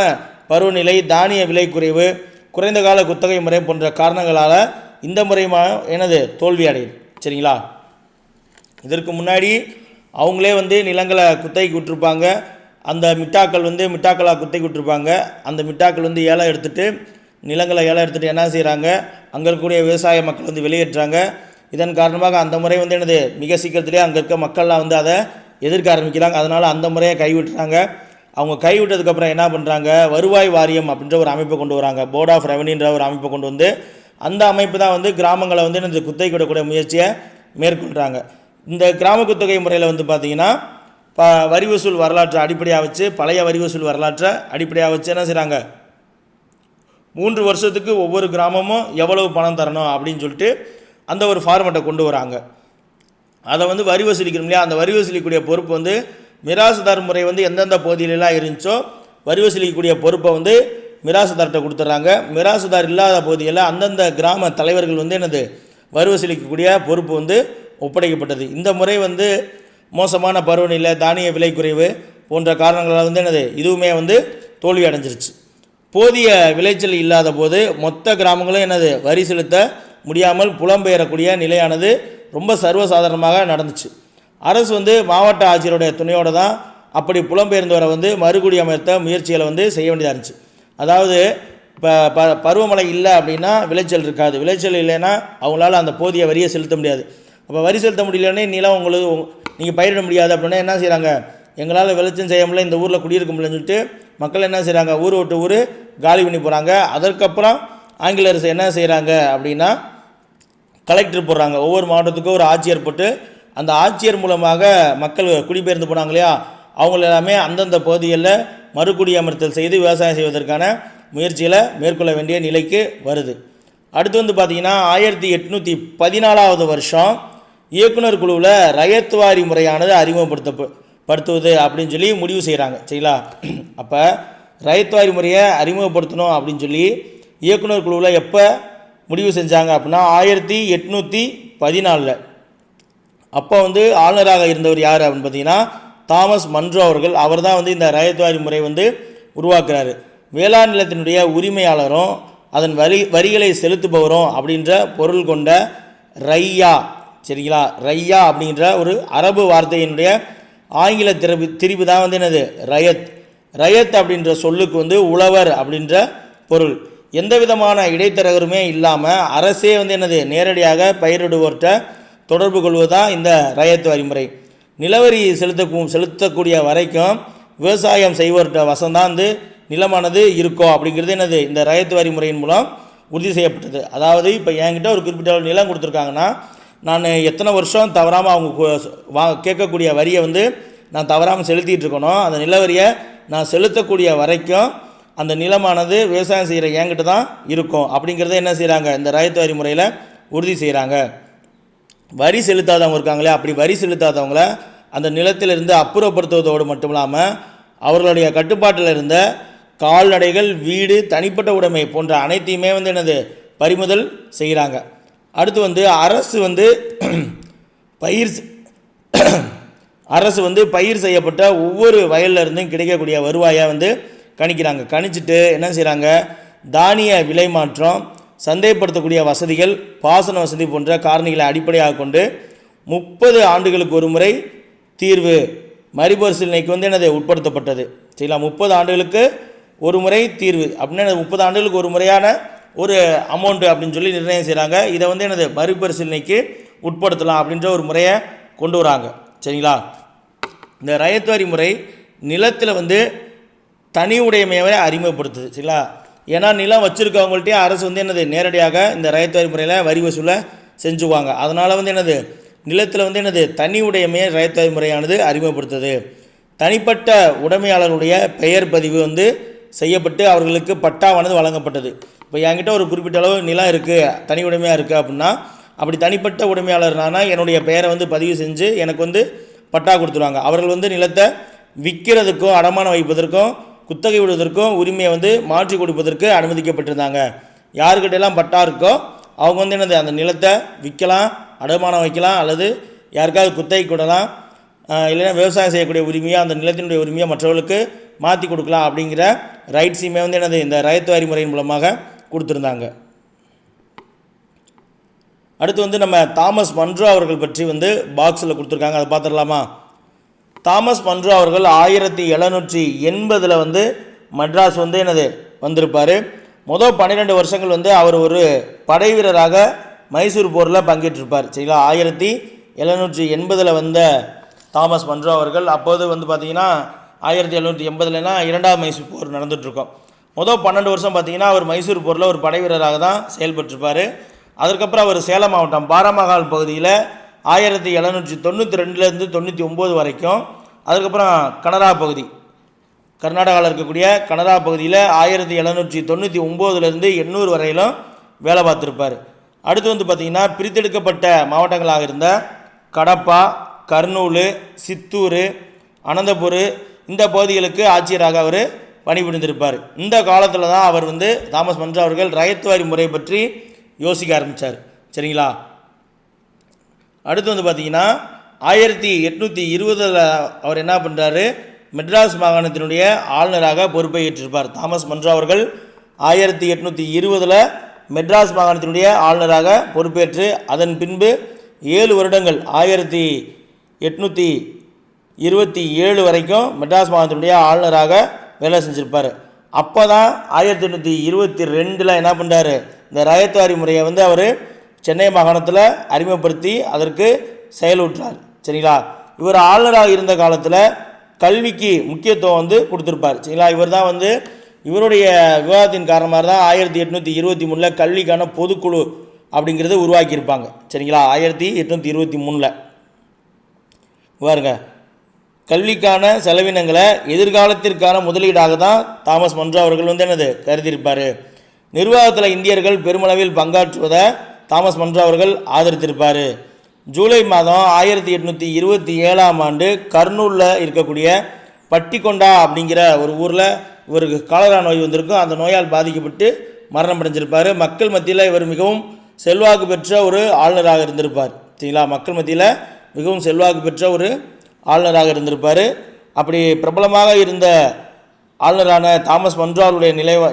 பருவநிலை, தானிய விலை குறைவு, குறைந்த கால குத்தகை முறை போன்ற காரணங்களால் இந்த முறை என்னது தோல்வி அடையுது. சரிங்களா? இதற்கு முன்னாடி அவங்களே வந்து நிலங்களை குத்தகைக்கு விட்டுருப்பாங்க. அந்த மிட்டாக்கள் வந்து மிட்டாக்களாக குத்தகைக்கு விட்டுருப்பாங்க. அந்த மிட்டாக்கள் வந்து ஏலம் எடுத்துகிட்டு நிலங்களை ஏலம் எடுத்துகிட்டு என்ன செய்கிறாங்க, அங்கே இருக்கக்கூடிய விவசாய மக்கள் வந்து வெளியேற்றுறாங்க. இதன் காரணமாக அந்த முறை வந்து என்னது மிக சீக்கிரத்திலே அங்கே இருக்க மக்கள்லாம் வந்து அதை எதிர்க்க ஆரம்பிக்கிறாங்க. அதனால் அந்த முறையை கைவிட்டுறாங்க. அவங்க கைவிட்டதுக்கப்புறம் என்ன பண்ணுறாங்க, வருவாய் வாரியம் அப்படின்ற ஒரு அமைப்பை கொண்டு வராங்க. போர்ட் ஆஃப் ரெவன்யூன்ற ஒரு அமைப்பை கொண்டு வந்து அந்த அமைப்பு தான் வந்து கிராமங்களை வந்து இந்த குத்தகை கொடுக்கக்கூடிய முயற்சியை மேற்கொள்கிறாங்க. இந்த கிராம குத்தகை முறையில் வந்து பார்த்திங்கன்னா வரி வசூல் வரலாற்றை அடிப்படையாக வச்சு பழைய வரி வசூல் வரலாற்றை அடிப்படையாக வச்சு என்ன செய்கிறாங்க, 3 வருஷத்துக்கு ஒவ்வொரு கிராமமும் எவ்வளவு பணம் தரணும் அப்படின்னு சொல்லிட்டு அந்த ஒரு ஃபார்மெட்டை கொண்டு வராங்க. அதை வந்து வரி வசூலிக்கணும் இல்லையா, அந்த வரி வசூலிக்கக்கூடிய பொறுப்பு வந்து மிராசுதார் முறை வந்து எந்தெந்த பகுதியிலலாம் இருந்துச்சோ வரி வசூலிக்கக்கூடிய பொறுப்பை வந்து மிராசுதார்கிட்ட கொடுத்துட்றாங்க. மிராசுதார் இல்லாத பகுதியில் அந்தந்த கிராம தலைவர்கள் வந்து என்னது வரி வசூலிக்கக்கூடிய பொறுப்பு வந்து ஒப்படைக்கப்பட்டது. இந்த முறை வந்து மோசமான பருவநிலை, தானிய விலை குறைவு போன்ற காரணங்களால் வந்து என்னது இதுவுமே வந்து தோல்வி அடைஞ்சிருச்சு. போதிய விளைச்சல் இல்லாத போது மொத்த கிராமங்களும் என்னது வரி செலுத்த முடியாமல் புலம்பெயரக்கூடிய நிலையானது ரொம்ப சர்வசாதாரணமாக நடந்துச்சு. அரசு வந்து மாவட்ட ஆட்சியருடைய துணையோடு தான் அப்படி புலம்பெயர்ந்தவரை வந்து மறுகுடியமர்த்த முயற்சிகளை வந்து செய்ய வேண்டியதாக இருந்துச்சு. அதாவது இப்போ பருவமழை இல்லை அப்படின்னா விளைச்சல் இருக்காது, விளைச்சல் இல்லைன்னா அவங்களால அந்த போதிய வரியை செலுத்த முடியாது. அப்போ வரி செலுத்த முடியலன்னே நிலம் உங்களுக்கு நீங்கள் பயிரிட முடியாது அப்படின்னா என்ன செய்கிறாங்க, எங்களால் விளைச்சல் செய்ய முடியல, இந்த ஊரில் குடியிருக்க முடியலன்னு சொல்லிட்டு மக்கள் என்ன செய்கிறாங்க, ஊர் விட்டு ஊர் காலி பண்ணி போகிறாங்க. அதற்கப்புறம் ஆங்கில அரசு என்ன செய்கிறாங்க அப்படின்னா கலெக்டர் போடுறாங்க. ஒவ்வொரு மாவட்டத்துக்கும் ஒரு ஆட்சியர் போட்டு அந்த ஆட்சியர் மூலமாக மக்கள் குடிபெயர்ந்து போனாங்க இல்லையா, அவங்கள எல்லாமே அந்தந்த பகுதிகளில் மறுகுடியமர்த்தல் செய்து விவசாயம் செய்வதற்கான முயற்சிகளை மேற்கொள்ள வேண்டிய நிலைக்கு வருது. அடுத்து வந்து பார்த்திங்கன்னா 1814 வருஷம் இயக்குனர் குழுவில் ரயத்வாரி முறையானது அறிமுகப்படுத்துவது அப்படின்னு சொல்லி முடிவு செய்கிறாங்க. சரிங்களா, அப்போ ரயத்வாரி முறையை அறிமுகப்படுத்தணும் அப்படின்னு சொல்லி இயக்குனர் குழுவில் எப்போ முடிவு செஞ்சாங்க அப்படின்னா 1814. அப்போ வந்து ஆளுநராக இருந்தவர் யார் அப்படின்னு பார்த்தீங்கன்னா தாமஸ் மன்றோ அவர்கள். அவர் தான் வந்து இந்த ரயத்வாரி முறை வந்து உருவாக்குறாரு. வேளாண் நிலத்தினுடைய உரிமையாளரும் அதன் வரிகளை செலுத்துபவரும் அப்படின்ற பொருள் கொண்ட ரையா, சரிங்களா, ரையா அப்படின்ற ஒரு அரபு வார்த்தையினுடைய ஆங்கில திரிபு தான் வந்து என்னது ரயத். ரயத் அப்படின்ற சொல்லுக்கு வந்து உழவர் அப்படின்ற பொருள். எந்த விதமான இடைத்தரகருமே இல்லாமல் அரசே வந்து என்னது நேரடியாக பயிரிடுவோர்கிட்ட தொடர்பு கொள்வதுதான் இந்த ரயத் வரிமுறை. நிலவரி செலுத்தக்கூடிய வரைக்கும் விவசாயம் செய்வோர்கிட்ட வசம்தான் வந்து நிலமானது இருக்கும் அப்படிங்கிறது என்னது இந்த ரயத் வரி முறையின் மூலம் உறுதி செய்யப்பட்டது. அதாவது இப்போ என்கிட்ட ஒரு குறிப்பிட்ட நிலம் கொடுத்துருக்காங்கன்னா நான் எத்தனை வருஷம் தவறாமல் அவங்க கேட்கக்கூடிய வரியை வந்து நான் தவறாமல் செலுத்திட்டு இருக்கணும். அந்த நிலவரியை நான் செலுத்தக்கூடிய வரைக்கும் அந்த நிலமானது விவசாயம் செய்கிற என்கிட்ட தான் இருக்கும் அப்படிங்கிறத என்ன செய்கிறாங்க, இந்த ரயத் வரி முறையில் உறுதி செய்கிறாங்க. வரி செலுத்தாதவங்க இருக்காங்களே, அப்படி வரி செலுத்தாதவங்கள அந்த நிலத்திலிருந்து அப்புறப்படுத்துவதோடு மட்டும் இல்லாமல் அவர்களுடைய கட்டுப்பாட்டில் இருந்த கால்நடைகள், வீடு, தனிப்பட்ட உடைமை போன்ற அனைத்தையுமே வந்து என்னது பறிமுதல் செய்கிறாங்க. அடுத்து வந்து அரசு வந்து பயிர் செய்யப்பட்ட ஒவ்வொரு வயலில் இருந்தும் கிடைக்கக்கூடிய வருவாயை வந்து கணிக்கிறாங்க. கணிச்சிட்டு என்ன செய்கிறாங்க, தானிய விலை மாற்றம், சந்தைப்படுத்தக்கூடிய வசதிகள், பாசன வசதி போன்ற காரணிகளை அடிப்படையாக கொண்டு 30 ஆண்டுகளுக்கு ஒரு முறை தீர்வு மறுபரிசீலனைக்கு வந்து என்னது உட்படுத்தப்பட்டது. சரிங்களா, 30 ஆண்டுகளுக்கு ஒரு முறை தீர்வு அப்படின்னா 30 ஆண்டுகளுக்கு ஒரு முறையான ஒரு அமௌண்ட்டு அப்படின்னு சொல்லி நிர்ணயம் செய்கிறாங்க. இதை வந்து என்னது மறுபரிசீலனைக்கு உட்படுத்தலாம் அப்படின்ற ஒரு முறையை கொண்டு வராங்க. சரிங்களா, இந்த ரயத் வரி முறை நிலத்தில் வந்து தனி உடைமையை அறிமுகப்படுத்துது. சரிங்களா, ஏன்னா நிலம் வச்சுருக்கவங்கள்ட்டே அரசு வந்து என்னது நேரடியாக இந்த ரயத் வரி முறையில் வரி வசூலை செஞ்சுவாங்க. அதனால் வந்து என்னது நிலத்தில் வந்து என்னது தனி உடைமையை ரயத் வரி முறையானது அறிமுகப்படுத்துது. தனிப்பட்ட உடைமையாளருடைய பெயர் பதிவு வந்து செய்யப்பட்டு அவர்களுக்கு பட்டாவானது வழங்கப்பட்டது. இப்போ என்கிட்ட ஒரு குறிப்பிட்ட அளவு நிலம் இருக்குது, தனி உடைமையாக இருக்குது அப்படின்னா அப்படி தனிப்பட்ட உடைமையாளர்னா என்னுடைய பெயரை வந்து பதிவு செஞ்சு எனக்கு வந்து பட்டா கொடுத்துருவாங்க. அவர்கள் வந்து நிலத்தை விற்கிறதுக்கும் அடமானம் வைப்பதற்கும் குத்தகை விடுவதற்கும் உரிமையை வந்து மாற்றி கொடுப்பதற்கு அனுமதிக்கப்பட்டிருந்தாங்க. யாருக்கிட்டெல்லாம் பட்டா இருக்கோ அவங்க வந்து என்னது அந்த நிலத்தை விற்கலாம், அடமானம் வைக்கலாம், அல்லது யாருக்காவது குத்தகை கொடுக்கலாம், இல்லைன்னா விவசாயம் செய்யக்கூடிய உரிமையை அந்த நிலத்தினுடைய உரிமையை மற்றவர்களுக்கு மாற்றி கொடுக்கலாம் அப்படிங்கிற ரைட்ஸையுமே வந்து என்னது இந்த ரயத் வரி முறையின் மூலமாக கொடுத்துருந்தாங்க. அடுத்து வந்து நம்ம தாமஸ் மன்றோ அவர்கள் பற்றி வந்து பாக்ஸில் கொடுத்துருக்காங்க, அதை பார்த்துடலாமா. தாமஸ் மன்றோ அவர்கள் 1780 வந்து மெட்ராஸ் வந்து என்னது வந்திருப்பார். மொதல் 12 வருஷங்கள் வந்து அவர் ஒரு படை வீரராக மைசூர் போரில் பங்கேற்றிருப்பார். சரிங்களா, 1780 வந்த தாமஸ் மன்றோ அவர்கள் அப்போது வந்து பார்த்திங்கன்னா 1780 இரண்டாவது மைசூர் போர் நடந்துகிட்ருக்கோம். மொதல் 12 வருஷம் பார்த்திங்கன்னா அவர் மைசூர் போரில் ஒரு படை வீரராக தான் செயல்பட்டிருப்பார். அதற்கப்புறம் அவர் சேலம் மாவட்டம் பாராமகால் பகுதியில் 1792 99 வரைக்கும், அதுக்கப்புறம் கனரா பகுதி கர்நாடகாவில் இருக்கக்கூடிய கனரா பகுதியில் 1799 800 வரையிலும் வேலை பார்த்துருப்பார். அடுத்து வந்து பார்த்திங்கன்னா பிரித்தெடுக்கப்பட்ட மாவட்டங்களாக இருந்த கடப்பா, கர்னூல், சித்தூர், அனந்தபுர் இந்த பகுதிகளுக்கு ஆட்சியராக அவர் பணிபுரிந்திருப்பார். இந்த காலத்தில் தான் அவர் வந்து தாமஸ் மன்றோ அவர்கள் ரயத் வரி முறை பற்றி யோசிக்க ஆரம்பித்தார். சரிங்களா, அடுத்து வந்து பார்த்திங்கன்னா 1820 அவர் என்ன பண்ணுறாரு, மெட்ராஸ் மாகாணத்தினுடைய ஆளுநராக பொறுப்பை ஏற்றிருப்பார். தாமஸ் மன்றோ அவர்கள் 1820 மெட்ராஸ் மாகாணத்தினுடைய ஆளுநராக பொறுப்பேற்று அதன் பின்பு 7 வருடங்கள் 1822 1927 வரைக்கும் மெட்ராஸ் மாகாணத்தினுடைய ஆளுநராக வேலை செஞ்சுருப்பார். அப்போ தான் 1822 என்ன பண்ணுறாரு, இந்த ரயத்வாரி முறையை வந்து அவர் சென்னை மாகாணத்தில் அறிமுகப்படுத்தி அதற்கு செயலூற்றார். சரிங்களா? இவர் ஆளுநராக இருந்த காலத்தில் கல்விக்கு முக்கியத்துவம் வந்து கொடுத்துருப்பார். சரிங்களா? இவர் தான் வந்து இவருடைய விவாதத்தின் காரணமாக தான் 1823 கல்விக்கான பொதுக்குழு அப்படிங்கிறது உருவாக்கியிருப்பாங்க. சரிங்களா? 1823 பாருங்க, கல்விக்கான செலவினங்களை எதிர்காலத்திற்கான முதலீடாக தான் தாமஸ் மன்றோ அவர்கள் வந்து என்னது கருதியிருப்பார். நிர்வாகத்தில் இந்தியர்கள் பெருமளவில் பங்காற்றுவதை தாமஸ் மன்றோ அவர்கள் ஆதரித்திருப்பார். ஜூலை மாதம் 1827 கர்னூலில் இருக்கக்கூடிய பட்டிக்கொண்டா அப்படிங்கிற ஒரு ஊரில் இவருக்கு காலரா நோய் வந்திருக்கும். அந்த நோயால் பாதிக்கப்பட்டு மரணம் அடைஞ்சிருப்பார். மக்கள் மத்தியில் இவர் மிகவும் செல்வாக்கு பெற்ற ஒரு ஆளுநராக இருந்திருப்பார். சரிங்களா? மக்கள் மத்தியில் மிகவும் செல்வாக்கு பெற்ற ஒரு ஆளுநராக இருந்திருப்பார். அப்படி பிரபலமாக இருந்த ஆளுநரான தாமஸ் மன்றோ அவருடைய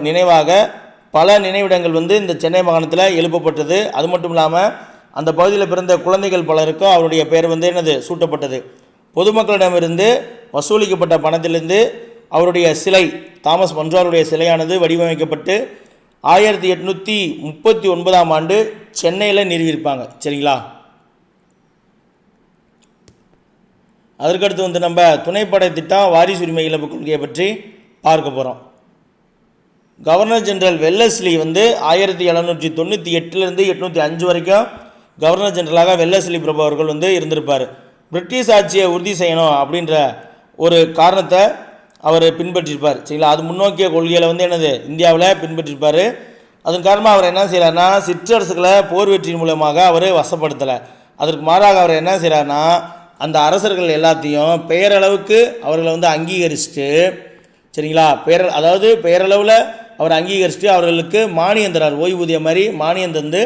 நினைவாக பல நினைவிடங்கள் வந்து இந்த சென்னை மாகாணத்தில் எழுப்பப்பட்டது. அது மட்டும் இல்லாமல் அந்த பகுதியில் பிறந்த குழந்தைகள் பலருக்கும் அவருடைய பெயர் வந்து என்னது சூட்டப்பட்டது. பொதுமக்களிடமிருந்து வசூலிக்கப்பட்ட பணத்திலிருந்து அவருடைய சிலை, தாமஸ் மன்றோருடைய சிலையானது வடிவமைக்கப்பட்டு 1839 சென்னையில் நிறுவியிருப்பாங்க. சரிங்களா? அதற்கடுத்து வந்து நம்ம துணைப்படை திட்டம் வாரிசு உரிமை இழப்பு கொள்கையை பற்றி பார்க்க போகிறோம். கவர்னர் ஜெனரல் வெல்லஸ்லி வந்து 1798 805 வரைக்கும் கவர்னர் ஜெனரலாக வெல்லஸ்லி பிரபு அவர்கள் வந்து இருந்திருப்பார். பிரிட்டிஷ் ஆட்சியை உறுதி செய்யணும் அப்படின்ற ஒரு காரணத்தை அவர் பின்பற்றியிருப்பார். சரிங்களா? அது முன்னோக்கிய கொள்கையில் வந்து என்னது இந்தியாவில் பின்பற்றியிருப்பார். அதன் காரணமாக அவர் என்ன செய்கிறார்னா, சிற்றரசுகளை போர் வெற்றியின் மூலமாக அவர் வசப்படுத்தலை. அதற்கு மாறாக அவர் என்ன செய்கிறார்னா, அந்த அரசர்கள் எல்லாத்தையும் பெயரளவுக்கு அவர்களை வந்து அங்கீகரிச்சுட்டு, சரிங்களா, அதாவது பெயரளவில் அவர் அங்கீகரிச்சுட்டு அவர்களுக்கு மானியம் தரார். ஓய்வூதியம் மாதிரி மானியம் தந்து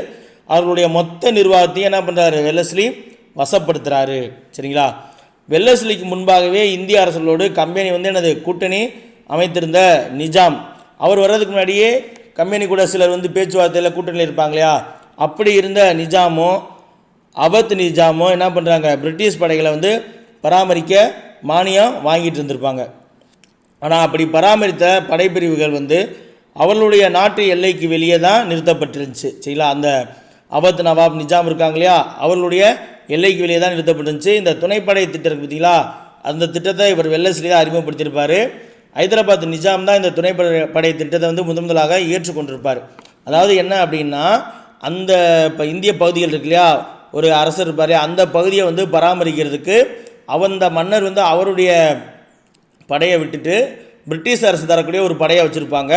அவர்களுடைய மொத்த நிர்வாகத்தையும் என்ன பண்ணுறாரு, வெல்லஸ்லி வசப்படுத்துகிறாரு. சரிங்களா? வெல்லஸ்லிக்கு முன்பாகவே இந்திய அரசுகளோடு கம்பெனி வந்து என்னது கூட்டணி அமைத்திருந்த நிஜாம், அவர் வர்றதுக்கு முன்னாடியே கம்பெனி கூட சிலர் வந்து பேச்சுவார்த்தையில் கூட்டணியில் இருப்பாங்க இல்லையா, அப்படி இருந்த நிஜாமும் அவத் நிஜாமும் என்ன பண்ணுறாங்க, பிரிட்டிஷ் படைகளை வந்து பராமரிக்க மானியம் வாங்கிட்டு இருந்திருப்பாங்க. ஆனால் அப்படி பராமரித்த படைப்பிரிவுகள் வந்து அவர்களுடைய நாட்டு எல்லைக்கு வெளியே தான் நிறுத்தப்பட்டிருந்துச்சு. சரிங்களா? அந்த அவத் நவாப் நிஜாம் இருக்காங்க இல்லையா, அவர்களுடைய எல்லைக்கு வெளியே தான் நிறுத்தப்பட்டிருந்துச்சு. இந்த துணைப்படை திட்டம் பார்த்தீங்களா, அந்த திட்டத்தை இவர் வெல்லஸ்லி தான் அறிமுகப்படுத்தியிருப்பார். ஹைதராபாத் நிஜாம் தான் இந்த துணைப்படை திட்டத்தை வந்து முதலாக ஏற்றுக்கொண்டிருப்பார். அதாவது என்ன அப்படின்னா, அந்த இப்போ இந்திய பகுதிகள் இருக்கு இல்லையா, ஒரு அரசர் இருப்பார், அந்த பகுதியை வந்து பராமரிக்கிறதுக்கு அந்த மன்னர் வந்து அவருடைய படையை விட்டுட்டு பிரிட்டிஷ் அரசு தரக்கூடிய ஒரு படையை வச்சுருப்பாங்க.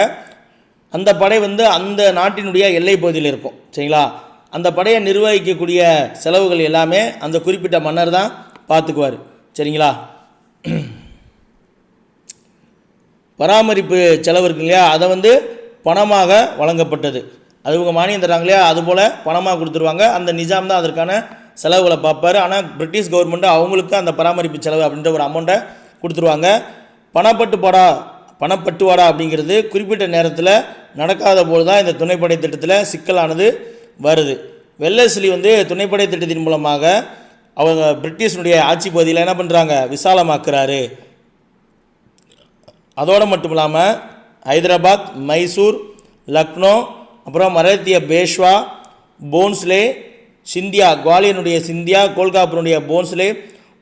அந்த படை வந்து அந்த நாட்டினுடைய எல்லை பகுதியில் இருக்கும். சரிங்களா? அந்த படையை நிர்வகிக்கக்கூடிய செலவுகள் எல்லாமே அந்த குறிப்பிட்ட மன்னர் தான் பார்த்துக்குவார். சரிங்களா? பராமரிப்பு செலவு இருக்கு இல்லையா, அதை வந்து பணமாக வழங்கப்பட்டது. அது இவங்க மானியம் தராங்க இல்லையா, அதுபோல் பணமாக கொடுத்துருவாங்க. அந்த நிஜாம் தான் அதற்கான செலவுகளை பார்ப்பார். ஆனால் பிரிட்டிஷ் கவர்மெண்ட்டு அவங்களுக்கு அந்த பராமரிப்பு செலவு அப்படின்ற ஒரு அமௌண்ட்டை கொடுத்துருவாங்க. பணப்பட்டுவாடா அப்படிங்கிறது குறிப்பிட்ட நேரத்தில் நடக்காத போது தான் இந்த துணைப்படை திட்டத்தில் சிக்கலானது வருது. வெல்லஸ்லி வந்து துணைப்படை திட்டத்தின் மூலமாக அவங்க பிரிட்டிஷனுடைய ஆட்சி பகுதியில் என்ன பண்ணுறாங்க, விசாலமாக்குறாரு. அதோடு மட்டும் இல்லாமல் ஹைதராபாத், மைசூர், லக்னோ, அப்புறம் மராத்திய பேஷ்வா, போன்ஸ்லே, சிந்தியா, குவாலியனுடைய சிந்தியா, கோல்காப்பூருடைய போன்ஸ்லே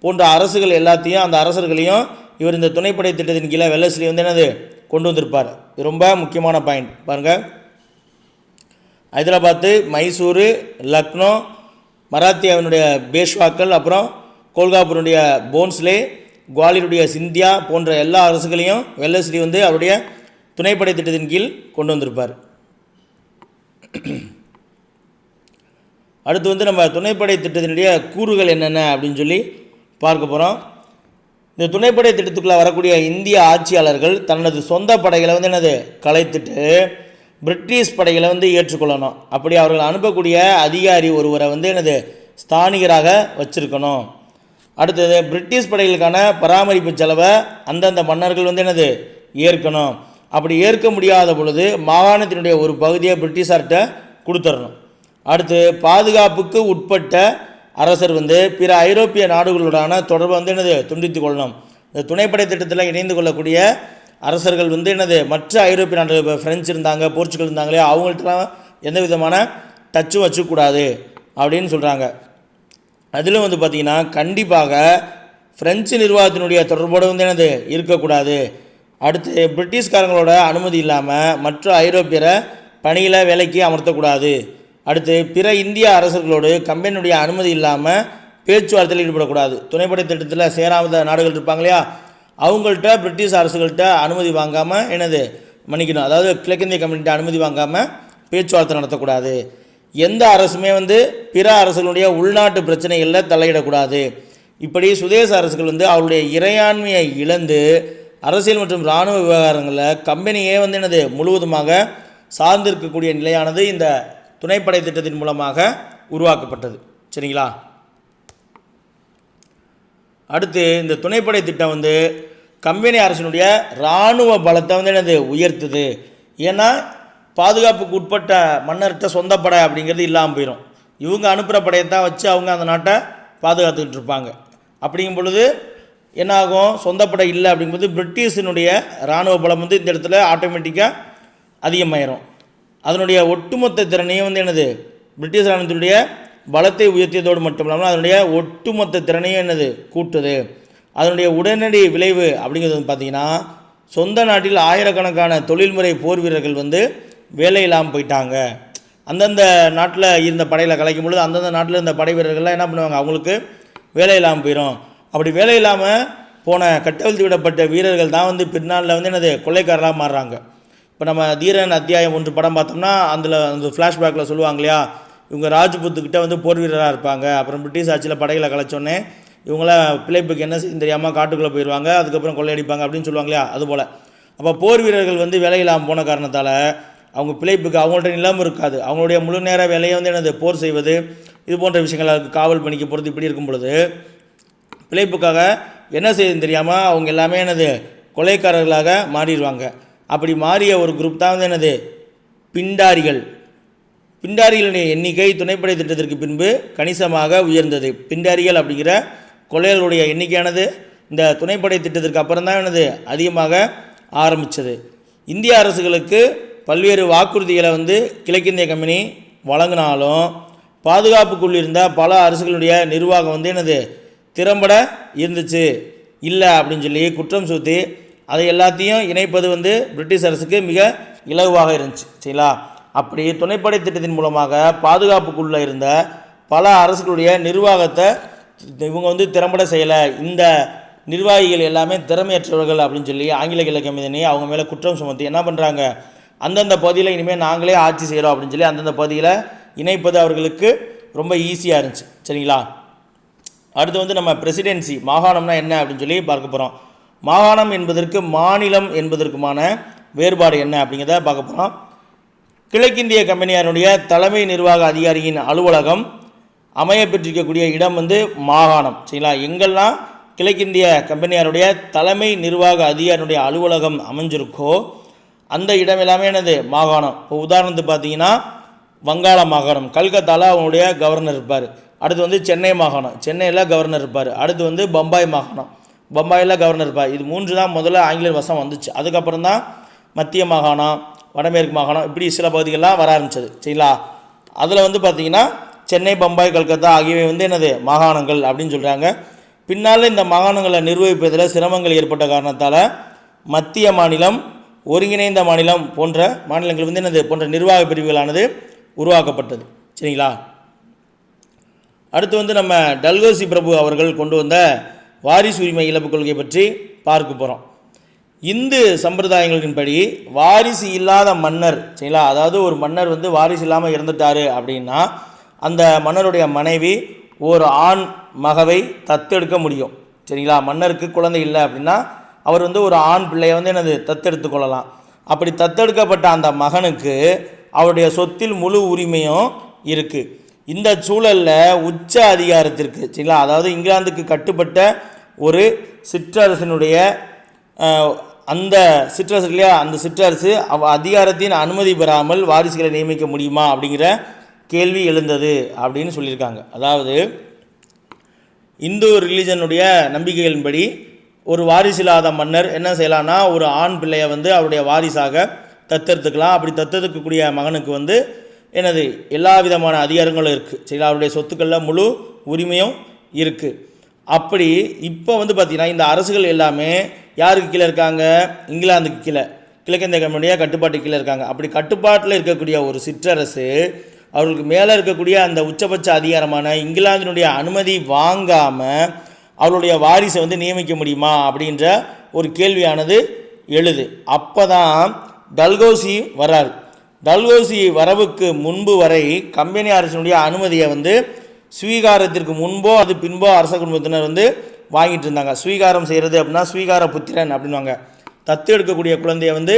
போன்ற அரசுகள் எல்லாத்தையும், அந்த அரசர்களையும் இவர் இந்த துணைப்படை திட்டத்தின் கீழே வெல்லஸ்லி வந்து என்னது கொண்டு வந்திருப்பார். இது ரொம்ப முக்கியமான பாயிண்ட் பாருங்கள். ஹைதராபாத்து, மைசூரு, லக்னோ, மராத்தியாவினுடைய பேஷ்வாக்கள், அப்புறம் கோல்காப்பூருடைய போன்ஸ்லே, குவாலியருடைய சிந்தியா போன்ற எல்லா அரசுகளையும் வெல்லஸ்லி வந்து அவருடைய துணைப்படை திட்டத்தின் கீழ் கொண்டு வந்திருப்பார். அடுத்து வந்து நம்ம துணைப்படை திட்டத்தினுடைய கூறுகள் என்னென்ன அப்படின்னு சொல்லி பார்க்க போகிறோம். இந்த துணைப்படை திட்டத்துக்குள்ளே வரக்கூடிய இந்திய ஆட்சியாளர்கள் தனது சொந்த படைகளை வந்து என்னது கலைத்துட்டு பிரிட்டிஷ் படைகளை வந்து ஏற்றுக்கொள்ளணும். அப்படி அவர்கள் அனுப்பக்கூடிய அதிகாரி ஒருவரை வந்து என்னது ஸ்தானிகராக வச்சுருக்கணும். அடுத்தது பிரிட்டிஷ் படைகளுக்கான பராமரிப்பு செலவை அந்தந்த மன்னர்கள் வந்து என்னது ஏற்கணும். அப்படி ஏற்க முடியாத பொழுது மாகாணத்தினுடைய ஒரு பகுதியை பிரிட்டிஷார்கிட்ட கொடுத்துடணும். அடுத்து பாதுகாப்புக்கு உட்பட்ட அரசர் வந்து பிற ஐரோப்பிய நாடுகளுடான தொடர்பை வந்து என்னது துண்டித்து கொள்ளணும். இந்த துணைப்படை திட்டத்தில் இணைந்து கொள்ளக்கூடிய அரசர்கள் வந்து என்னது மற்ற ஐரோப்பிய நாடுகள், இப்போ ஃப்ரெஞ்சு இருந்தாங்க, போர்ச்சுகல் இருந்தாங்களே, அவங்கள்ட்டலாம் எந்த விதமான டச்சும் வச்சுக்கூடாது அப்படின்னு சொல்கிறாங்க. அதிலும் வந்து பார்த்திங்கன்னா கண்டிப்பாக ஃப்ரெஞ்சு நிர்வாகத்தினுடைய தொடர்போடு வந்து என்னது இருக்கக்கூடாது. அடுத்து பிரிட்டிஷ்காரங்களோட அனுமதி இல்லாமல் மற்ற ஐரோப்பியரை பணியில் வேலைக்கு அமர்த்தக்கூடாது. அடுத்து பிற இந்திய அரசர்களோடு கம்பெனியுடைய அனுமதி இல்லாமல் பேச்சுவார்த்தையில் ஈடுபடக்கூடாது. துணைப்படை திட்டத்தில் சேராத நாடுகள் இருப்பாங்க இல்லையா, அவங்கள்ட்ட பிரிட்டிஷ் அரசுகள்கிட்ட அனுமதி வாங்காமல் என்னது மன்னிக்கணும், அதாவது கிழக்கிந்திய கம்பெனிகிட்ட அனுமதி வாங்காமல் பேச்சுவார்த்தை நடத்தக்கூடாது. எந்த அரசுமே வந்து பிற அரசுகளுடைய உள்நாட்டு பிரச்சனைகளில் தலையிடக்கூடாது. இப்படி சுதேச அரசுகள் வந்து அவருடைய இறையாண்மையை இழந்து அரசியல் மற்றும் இராணுவ விவகாரங்களில் கம்பெனியே வந்து என்னது முழுவதுமாக சார்ந்திருக்கக்கூடிய நிலையானது இந்த துணைப்படை திட்டத்தின் மூலமாக உருவாக்கப்பட்டது. சரிங்களா? அடுத்து இந்த துணைப்படை திட்டம் வந்து கம்பெனி அரசினுடைய இராணுவ பலத்தை வந்து என்னது உயர்த்துது. ஏன்னா பாதுகாப்புக்கு உட்பட்ட மன்னர்கிட்ட சொந்த படை அப்படிங்கிறது இல்லாமல் போயிடும். இவங்க அனுப்புகிற படையை தான் வச்சு அவங்க அந்த நாட்டை பாதுகாத்துக்கிட்டு இருப்பாங்க. அப்படிங்கும் பொழுது என்னாகும், சொந்த படை இல்லை அப்படிங்கும்போது பிரிட்டிஷினுடைய இராணுவ பலம் வந்து இந்த இடத்துல ஆட்டோமேட்டிக்காக அதிகமாயிரும். அதனுடைய ஒட்டுமொத்த திறனையும் வந்து என்னது பிரிட்டிஷ் இராணுவத்தினுடைய பலத்தை உயர்த்தியதோடு மட்டும் இல்லாமல் அதனுடைய ஒட்டுமொத்த திறனையும் என்னது கூட்டுது. அதனுடைய உடனடி விளைவு அப்படிங்கிறது வந்து பார்த்திங்கன்னா சொந்த நாட்டில் ஆயிரக்கணக்கான தொழில்முறை போர் வீரர்கள் வந்து வேலை இல்லாமல் போயிட்டாங்க. அந்தந்த நாட்டில் இருந்த படையில் கலைக்கும் பொழுது அந்தந்த நாட்டில் இருந்த படை வீரர்கள்லாம் என்ன பண்ணுவாங்க, அவங்களுக்கு வேலை இல்லாமல் போயிடும். அப்படி வேலை இல்லாமல் போன கட்டவிழ்த்து விடப்பட்ட வீரர்கள் தான் வந்து பின்னாளில் வந்து என்னது கொள்ளைக்காரராக மாறுறாங்க. இப்போ நம்ம தீரன் அத்தியாயம் 1 படம் பார்த்தோம்னா அதில் அந்த ஃப்ளாஷ்பேக்கில் சொல்லுவாங்க இல்லையா, இவங்க ராஜ்புத்துக்கிட்ட வந்து போர் வீரராக இருப்பாங்க. அப்புறம் பிரிட்டிஷ் ஆட்சியில் படைகளை கலைச்சோன்னே இவங்களாம் பிழைப்புக்கு என்ன செய்ய தெரியாமல் காட்டுக்குள்ளே போயிடுவாங்க, அதுக்கப்புறம் கொள்ளையடிப்பாங்க அப்படின்னு சொல்லுவாங்க இல்லையா, அதுபோல். அப்போ போர் வீரர்கள் வந்து வேலை இல்லாமல் போன காரணத்தால் அவங்க பிழைப்புக்கு அவங்கள்ட்ட நிலம் இருக்காது. அவங்களுடைய முழு நேர வேலையை வந்து என்னது போர் செய்வது, இது போன்ற விஷயங்கள் காவல் பணிக்கு போகிறது. இப்படி இருக்கும் பொழுது பிழைப்புக்காக என்ன செய்யுதுன்னு தெரியாமல் அவங்க எல்லாமே என்னது கொலைக்காரர்களாக மாறிடுவாங்க. அப்படி மாறிய ஒரு குரூப் தான் வந்து என்னது பிண்டாரிகள். பிண்டாரிகளுடைய எண்ணிக்கை துணைப்படை திட்டத்திற்கு பின்பு கணிசமாக உயர்ந்தது. பிண்டாரிகள் அப்படிங்கிற கொள்ளையர்களுடைய எண்ணிக்கையானது இந்த துணைப்படை திட்டத்திற்கு அப்புறம் தான் என்னது அதிகமாக ஆரம்பித்தது. இந்திய அரசுகளுக்கு பல்வேறு வாக்குறுதிகளை வந்து கிழக்கிந்திய கம்பெனி வழங்கினாலும் பாதுகாப்புக்குள் இருந்த பல அரசுகளுடைய நிர்வாகம் வந்து என்னது திறம்பட இருந்துச்சு இல்லை அப்படின்னு சொல்லி குற்றம் சுற்றி அதை எல்லாத்தையும் இணைப்பது வந்து பிரிட்டிஷ் அரசுக்கு மிக இலகுவாக இருந்துச்சு. சரிங்களா? அப்படி துணைப்படை திட்டத்தின் மூலமாக பாதுகாப்புக்குள்ளே இருந்த பல அரசுகளுடைய நிர்வாகத்தை இவங்க வந்து திறம்பட செய்யலை, இந்த நிர்வாகிகள் எல்லாமே திறமையற்றவர்கள் அப்படின்னு சொல்லி ஆங்கில கிழக்கு கம்பெனி அவங்க மேலே குற்றம் சுமத்தி என்ன பண்ணுறாங்க, அந்தந்த பகுதியில் இனிமேல் நாங்களே ஆட்சி செய்கிறோம் அப்படின்னு சொல்லி அந்தந்த பகுதியில் இணைப்பது அவர்களுக்கு ரொம்ப ஈஸியாக இருந்துச்சு. சரிங்களா? அடுத்து வந்து நம்ம பிரசிடென்சி, மாகாணம்னா என்ன அப்படின்னு சொல்லி பார்க்க போகிறோம். மாகாணம் என்பதற்கு மாநிலம் என்பதற்குமான வேறுபாடு என்ன அப்படிங்கிறத பார்க்க போகிறோம். கிழக்கிந்திய கம்பெனியாருடைய தலைமை நிர்வாக அதிகாரியின் அலுவலகம் அமைய பெற்றிருக்கக்கூடிய இடம் வந்து மாகாணம். சரிங்களா? எங்கெல்லாம் கிழக்கிந்திய கம்பெனியாருடைய தலைமை நிர்வாக அதிகாரியுடைய அலுவலகம் அமைஞ்சிருக்கோ அந்த இடம் எல்லாமே என்னது மாகாணம். இப்போ உதாரணத்துக்கு பார்த்தீங்கன்னா வங்காள மாகாணம், கல்கத்தாவில் அவங்களுடைய கவர்னர் இருப்பார். அடுத்து வந்து சென்னை மாகாணம், சென்னையில் கவர்னர் இருப்பார். அடுத்து வந்து பம்பாய் மாகாணம், பம்பாயில் கவர்னர் இருப்பார். இது 3 தான் முதல்ல ஆங்கிலேயர் வசம் வந்துச்சு. அதுக்கப்புறம் தான் மத்திய மாகாணம், வடமேற்கு மாகாணம், இப்படி சில பகுதிகள்லாம் வர ஆரம்பிச்சது. சரிங்களா? அதில் வந்து பார்த்திங்கன்னா சென்னை, பம்பாய், கல்கத்தா ஆகியவை வந்து என்னது மாகாணங்கள் அப்படின்னு சொல்கிறாங்க. பின்னால் இந்த மாகாணங்களை நிர்வகிப்பதில் சிரமங்கள் ஏற்பட்ட காரணத்தால் மத்திய மாநிலம், ஒருங்கிணைந்த மாநிலம் போன்ற மாநிலங்கள் வந்து என்னது போன்ற நிர்வாக பிரிவுகளானது உருவாக்கப்பட்டது. சரிங்களா? அடுத்து வந்து நம்ம டல்ஹௌசி பிரபு அவர்கள் கொண்டு வந்த வாரிசு உரிமை இழப்பு கொள்கை பற்றி பார்க்க போகிறோம். இந்து சம்பிரதாயங்களின்படி வாரிசு இல்லாத மன்னர், சரிங்களா, அதாவது ஒரு மன்னர் வந்து வாரிசு இல்லாமல் இறந்துட்டார் அப்படின்னா அந்த மன்னருடைய மனைவி ஒரு ஆண் மகவை தத்தெடுக்க முடியும். சரிங்களா? மன்னருக்கு குழந்தை இல்லை அப்படின்னா அவர் வந்து ஒரு ஆண் பிள்ளையை வந்து என்னது தத்தெடுத்து கொள்ளலாம். அப்படி தத்தெடுக்கப்பட்ட அந்த மகனுக்கு அவருடைய சொத்தில் முழு உரிமையும் இருக்குது. இந்த சூழலில் உச்ச அதிகாரத்திற்கு, சரிங்களா, அதாவது இங்கிலாந்துக்கு கட்டுப்பட்ட ஒரு சிற்றரசனுடைய அந்த சிற்றரசு இல்லையா, அந்த சிற்றரசு அதிகாரத்தின் அனுமதி பெறாமல் வாரிசுகளை நியமிக்க முடியுமா அப்படிங்கிற கேள்வி எழுந்தது அப்படின்னு சொல்லியிருக்காங்க. அதாவது இந்து ரிலீஜனுடைய நம்பிக்கைகளின்படி ஒரு வாரிசில்லாத மன்னர் என்ன செய்யலாம்னா ஒரு ஆண் பிள்ளையை வந்து அவருடைய வாரிசாக தத்தெடுத்துக்கலாம். அப்படி தத்தெடுக்கக்கூடிய மகனுக்கு வந்து என்னது எல்லா விதமான அதிகாரங்களும் இருக்குது. சரிங்களா, அவருடைய சொத்துக்களில் முழு உரிமையும் இருக்குது. அப்படி இப்போ வந்து பார்த்திங்கன்னா இந்த அரசுகள் எல்லாமே யாருக்கு கீழே இருக்காங்க? இங்கிலாந்துக்கு கீழே, கிழக்கிந்திய கம்பெனியாக கட்டுப்பாட்டு கீழே இருக்காங்க. அப்படி கட்டுப்பாட்டில் இருக்கக்கூடிய ஒரு சிற்றரசு அவர்களுக்கு மேலே இருக்கக்கூடிய அந்த உச்சபட்ச அதிகாரமான இங்கிலாந்தினுடைய அனுமதி வாங்காமல் அவருடைய வாரிசை வந்து நியமிக்க முடியுமா அப்படின்ற ஒரு கேள்வியானது எழுது. அப்போ தான் டல்கௌசி வராரு. டல்கௌசி வரவுக்கு முன்பு வரை கம்பெனி அரசினுடைய அனுமதியை வந்து ஸ்வீகாரத்திற்கு முன்போ அது பின்போ அரச குடும்பத்தினர் வந்து வாங்கிட்டு இருந்தாங்க. ஸ்வீகாரம் செய்கிறது அப்படின்னா ஸ்வீகார புத்திரன் அப்படின்வாங்க. தத்து எடுக்கக்கூடிய குழந்தைய வந்து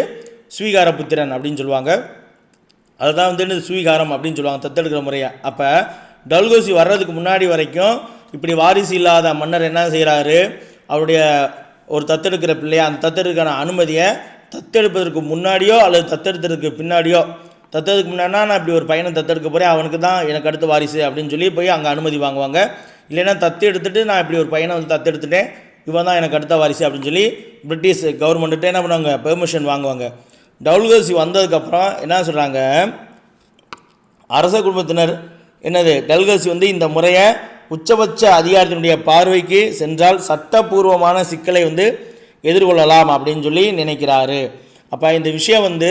ஸ்வீகார புத்திரன் அப்படின்னு சொல்லுவாங்க. அதுதான் வந்து ஸ்வீகாரம் அப்படின்னு சொல்லுவாங்க, தத்தெடுக்கிற முறையை. அப்போ டல்கௌசி வர்றதுக்கு முன்னாடி வரைக்கும் இப்படி வாரிசு இல்லாத மன்னர் என்ன செய்கிறாரு, அவருடைய ஒரு தத்தெடுக்கிற பிள்ளையா அந்த தத்தெடுக்கான அனுமதியை தத்தெடுப்பதற்கு முன்னாடியோ அல்லது தத்தெடுத்ததுக்கு பின்னாடியோ, தத்தெடுக்கு முன்னாடினா நான் இப்படி ஒரு பையனை தத்தெடுக்க போகிறேன், அவனுக்கு தான் எனக்கு அடுத்த வாரிசு அப்படின்னு சொல்லி போய் அங்கே அனுமதி வாங்குவாங்க. இல்லைன்னா தத்து எடுத்துகிட்டு நான் இப்படி ஒரு பையனை வந்து தத்தெடுத்துட்டேன், இவன் தான் எனக்கு அடுத்த வாரிசு அப்படின்னு சொல்லி பிரிட்டிஷ் கவர்மெண்ட்டு என்ன பண்ணுவாங்க, பெர்மிஷன் வாங்குவாங்க. டல்கௌசி வந்ததுக்கப்புறம் என்ன சொல்கிறாங்க, அரச குடும்பத்தினர் என்னது டல்கௌசி வந்து இந்த முறையை உச்சபட்ச அதிகாரத்தினுடைய பார்வைக்கு சென்றால் சட்டப்பூர்வமான சிக்கலை வந்து எதிர்கொள்ளலாம் அப்படின்னு சொல்லி நினைக்கிறாரு. அப்போ இந்த விஷயம் வந்து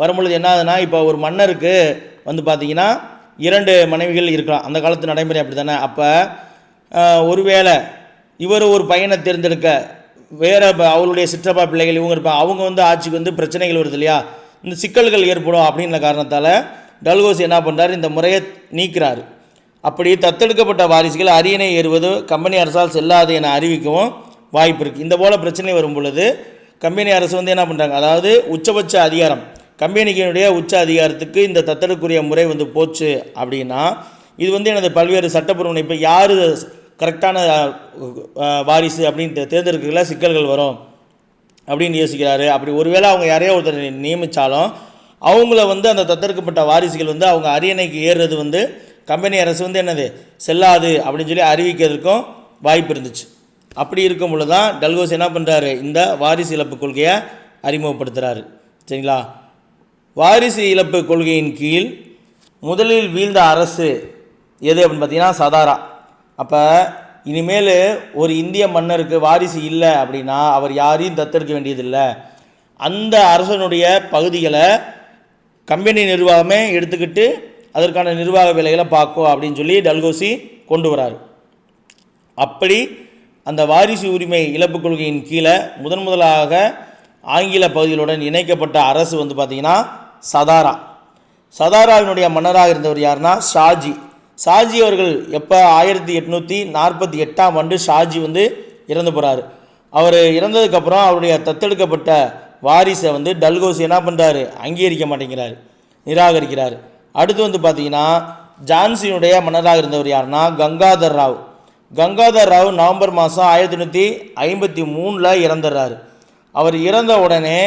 வரும்பொழுது என்ன ஆகுதுன்னா, இப்போ ஒரு மன்னருக்கு வந்து பார்த்திங்கன்னா 2 மனைவிகள் இருக்கலாம். அந்த காலத்து நடைமுறை அப்படி தானே. அப்போ ஒருவேளை இவர் ஒரு பையனை தேர்ந்தெடுக்க வேறு அவருடைய சிற்றப்பா பிள்ளைகள் இவங்க இருப்பாங்க, அவங்க வந்து ஆட்சிக்கு வந்து பிரச்சனைகள் வருது இல்லையா, இந்த சிக்கல்கள் ஏற்படும் அப்படின்ற காரணத்தால் டல்கௌசி என்ன பண்ணுறாரு, இந்த முறையை நீக்கிறாரு. அப்படி தத்தெடுக்கப்பட்ட வாரிசுகள் அரியணை ஏறுவது கம்பெனி அரசால் செல்லாது என அறிவிக்கவும் வாய்ப்பு இருக்குது. இந்த போல் பிரச்சனை வரும் பொழுது கம்பெனி அரசு வந்து என்ன பண்ணுறாங்க, அதாவது உச்சபட்ச அதிகாரம் கம்பெனிக்கினுடைய உச்ச அதிகாரத்துக்கு இந்த தத்தெடுக்கக்கூடிய முறை வந்து போச்சு அப்படின்னா இது வந்து எனது பல்வேறு சட்டப்பூர்வம் இப்போ யார் கரெக்டான வாரிசு அப்படின்னு தேர்ந்தெடுக்கல சிக்கல்கள் வரும் அப்படின்னு யோசிக்கிறாரு. அப்படி ஒருவேளை அவங்க யாரையோ ஒருத்தர் நியமித்தாலும் அவங்கள வந்து அந்த தத்தெடுக்கப்பட்ட வாரிசுகள் வந்து அவங்க அரியணைக்கு ஏறுறது வந்து கம்பெனி அரசு வந்து என்னது செல்லாது அப்படின்னு சொல்லி அறிவிக்கிறதுக்கும் வாய்ப்பு இருந்துச்சு. அப்படி இருக்கும் பொழுது தான் டல்கௌசி என்ன பண்ணுறாரு, இந்த வாரிசு இழப்பு கொள்கையை அறிமுகப்படுத்துகிறாரு. சரிங்களா, வாரிசு இழப்பு கொள்கையின் கீழ் முதலில் வீழ்ந்த அரசு எது அப்படின்னு பார்த்தீங்கன்னா சதாரா. அப்போ இனிமேல் ஒரு இந்திய மன்னருக்கு வாரிசு இல்லை அப்படின்னா அவர் யாரையும் தத்தெடுக்க வேண்டியதில்லை, அந்த அரசனுடைய பகுதிகளை கம்பெனி நிர்வாகமே எடுத்துக்கிட்டு அதற்கான நிர்வாக வேலைகளை பார்க்கும் அப்படின்னு சொல்லி டல்கௌசி கொண்டு வராரு. அப்படி அந்த வாரிசு உரிமை இழப்பு கொள்கையின் கீழே முதலாக ஆங்கில பகுதிகளுடன் இணைக்கப்பட்ட அரசு வந்து பார்த்திங்கன்னா சதாரா. சதாராவினுடைய மன்னராக இருந்தவர் யாருன்னா ஷாஜி. ஷாஜி அவர்கள் எப்போ 1848ஆம் ஆண்டு ஷாஜி வந்து இறந்து போகிறாரு. அவர் இறந்ததுக்கப்புறம் அவருடைய தத்தெடுக்கப்பட்ட வாரிசை வந்து டல்கௌசி என்ன பண்ணுறாரு, அங்கீகரிக்க மாட்டேங்கிறார், நிராகரிக்கிறார். அடுத்து வந்து பார்த்திங்கன்னா ஜான்சியினுடைய மன்னராக இருந்தவர் யாருன்னா கங்காதர் ராவ். கங்காதர் ராவ் நவம்பர் மாதம் 1853 இறந்துடுறாரு. அவர் இறந்த உடனே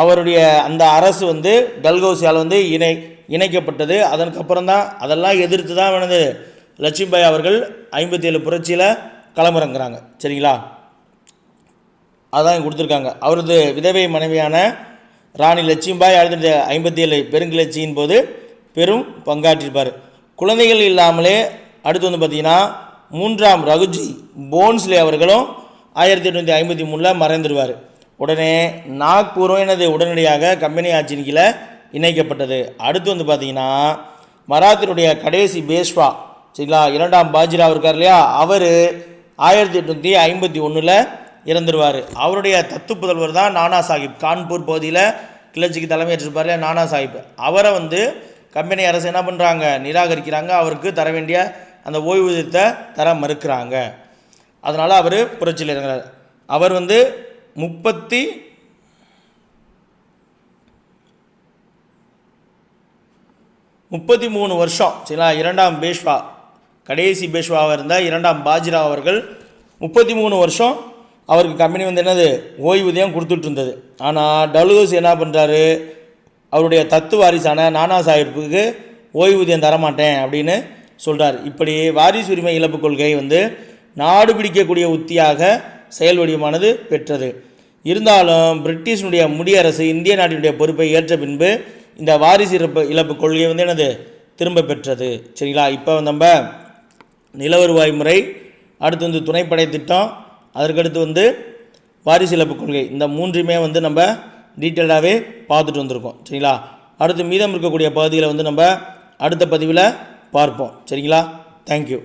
அவருடைய அந்த அரசு வந்து டல்கௌசியால் வந்து இணைக்கப்பட்டது. அதற்கப்புறம் தான் அதெல்லாம் எதிர்த்து தான் வந்து லட்சுமிபாய் அவர்கள் 57 புரட்சியில் களமிறங்குறாங்க. சரிங்களா, அதான் கொடுத்துருக்காங்க. அவரது விதவை மனைவியான ராணி லட்சுமிபாய் 1957 பெருங்கிளர்ச்சியின் போது பெரும் பங்காற்றிருப்பார். குழந்தைகள் இல்லாமலே அடுத்து வந்து பார்த்திங்கன்னா 3ஆம் ரகுஜி போன்ஸ்லே அவர்களும் 1853 மறைந்துடுவார். உடனே நாக்பூரும் எனது உடனடியாக கம்பெனி ஆட்சியின் கீழே இணைக்கப்பட்டது. அடுத்து வந்து பார்த்திங்கன்னா மராத்தினுடைய கடைசி பேஷ்வா சரிங்களா 2ஆம் பாஜிராவ் இருக்கார் இல்லையா, அவர் 1851 இறந்துடுவார். அவருடைய தத்து புதல்வர் தான் நானா சாஹிப். கான்பூர் பகுதியில் கிளர்ச்சிக்கு தலைமையேற்றிருப்பார் இல்லையா நானா சாஹிப். அவரை வந்து கம்பெனி அரசு என்ன பண்ணுறாங்க, நிராகரிக்கிறாங்க. அவருக்கு தர வேண்டிய அந்த ஓய்வூதியத்தை தர மறுக்கிறாங்க. அதனால் அவர் புரட்சியில் இறங்குறார். அவர் வந்து 33 வருஷம் சரிங்களா 2ஆம் பேஷ்வா கடைசி பேஷ்வாவாக இருந்த 2ஆம் பாஜிராவ் அவர்கள் 33 வருஷம் அவருக்கு கம்பெனி வந்து என்னது ஓய்வூதியம் கொடுத்துட்டு இருந்தது. ஆனால் டல்கௌசி என்ன பண்ணுறாரு, அவருடைய தத்து வாரிசான நானா சாஹிப்புக்கு ஓய்வூதியம் தரமாட்டேன் அப்படின்னு சொல்கிறார். இப்படி வாரிசு உரிமை இழப்பு கொள்கை வந்து நாடு பிடிக்கக்கூடிய உத்தியாக செயல் வடிவமானது பெற்றது. இருந்தாலும் பிரிட்டிஷனுடைய முடியரசு இந்திய நாட்டினுடைய பொறுப்பை ஏற்ற பின்பு இந்த வாரிசு இழப்பு கொள்கையை வந்து என்னது திரும்ப பெற்றது. சரிங்களா? இப்போ நம்ம நில வருவாய் முறை, அடுத்து வந்து துணைப்படை திட்டம், அதற்கடுத்து வந்து வாரிசு இழப்பு கொள்கை, இந்த மூன்றுமே வந்து நம்ம டீட்டெயிலாகவே பார்த்துட்டு வந்திருக்கோம். சரிங்களா? அடுத்து மீதம் இருக்கக்கூடிய பகுதிகளை வந்து நம்ம அடுத்த பதிவில் பார்ப்போம். சரிங்களா? தேங்க்யூ.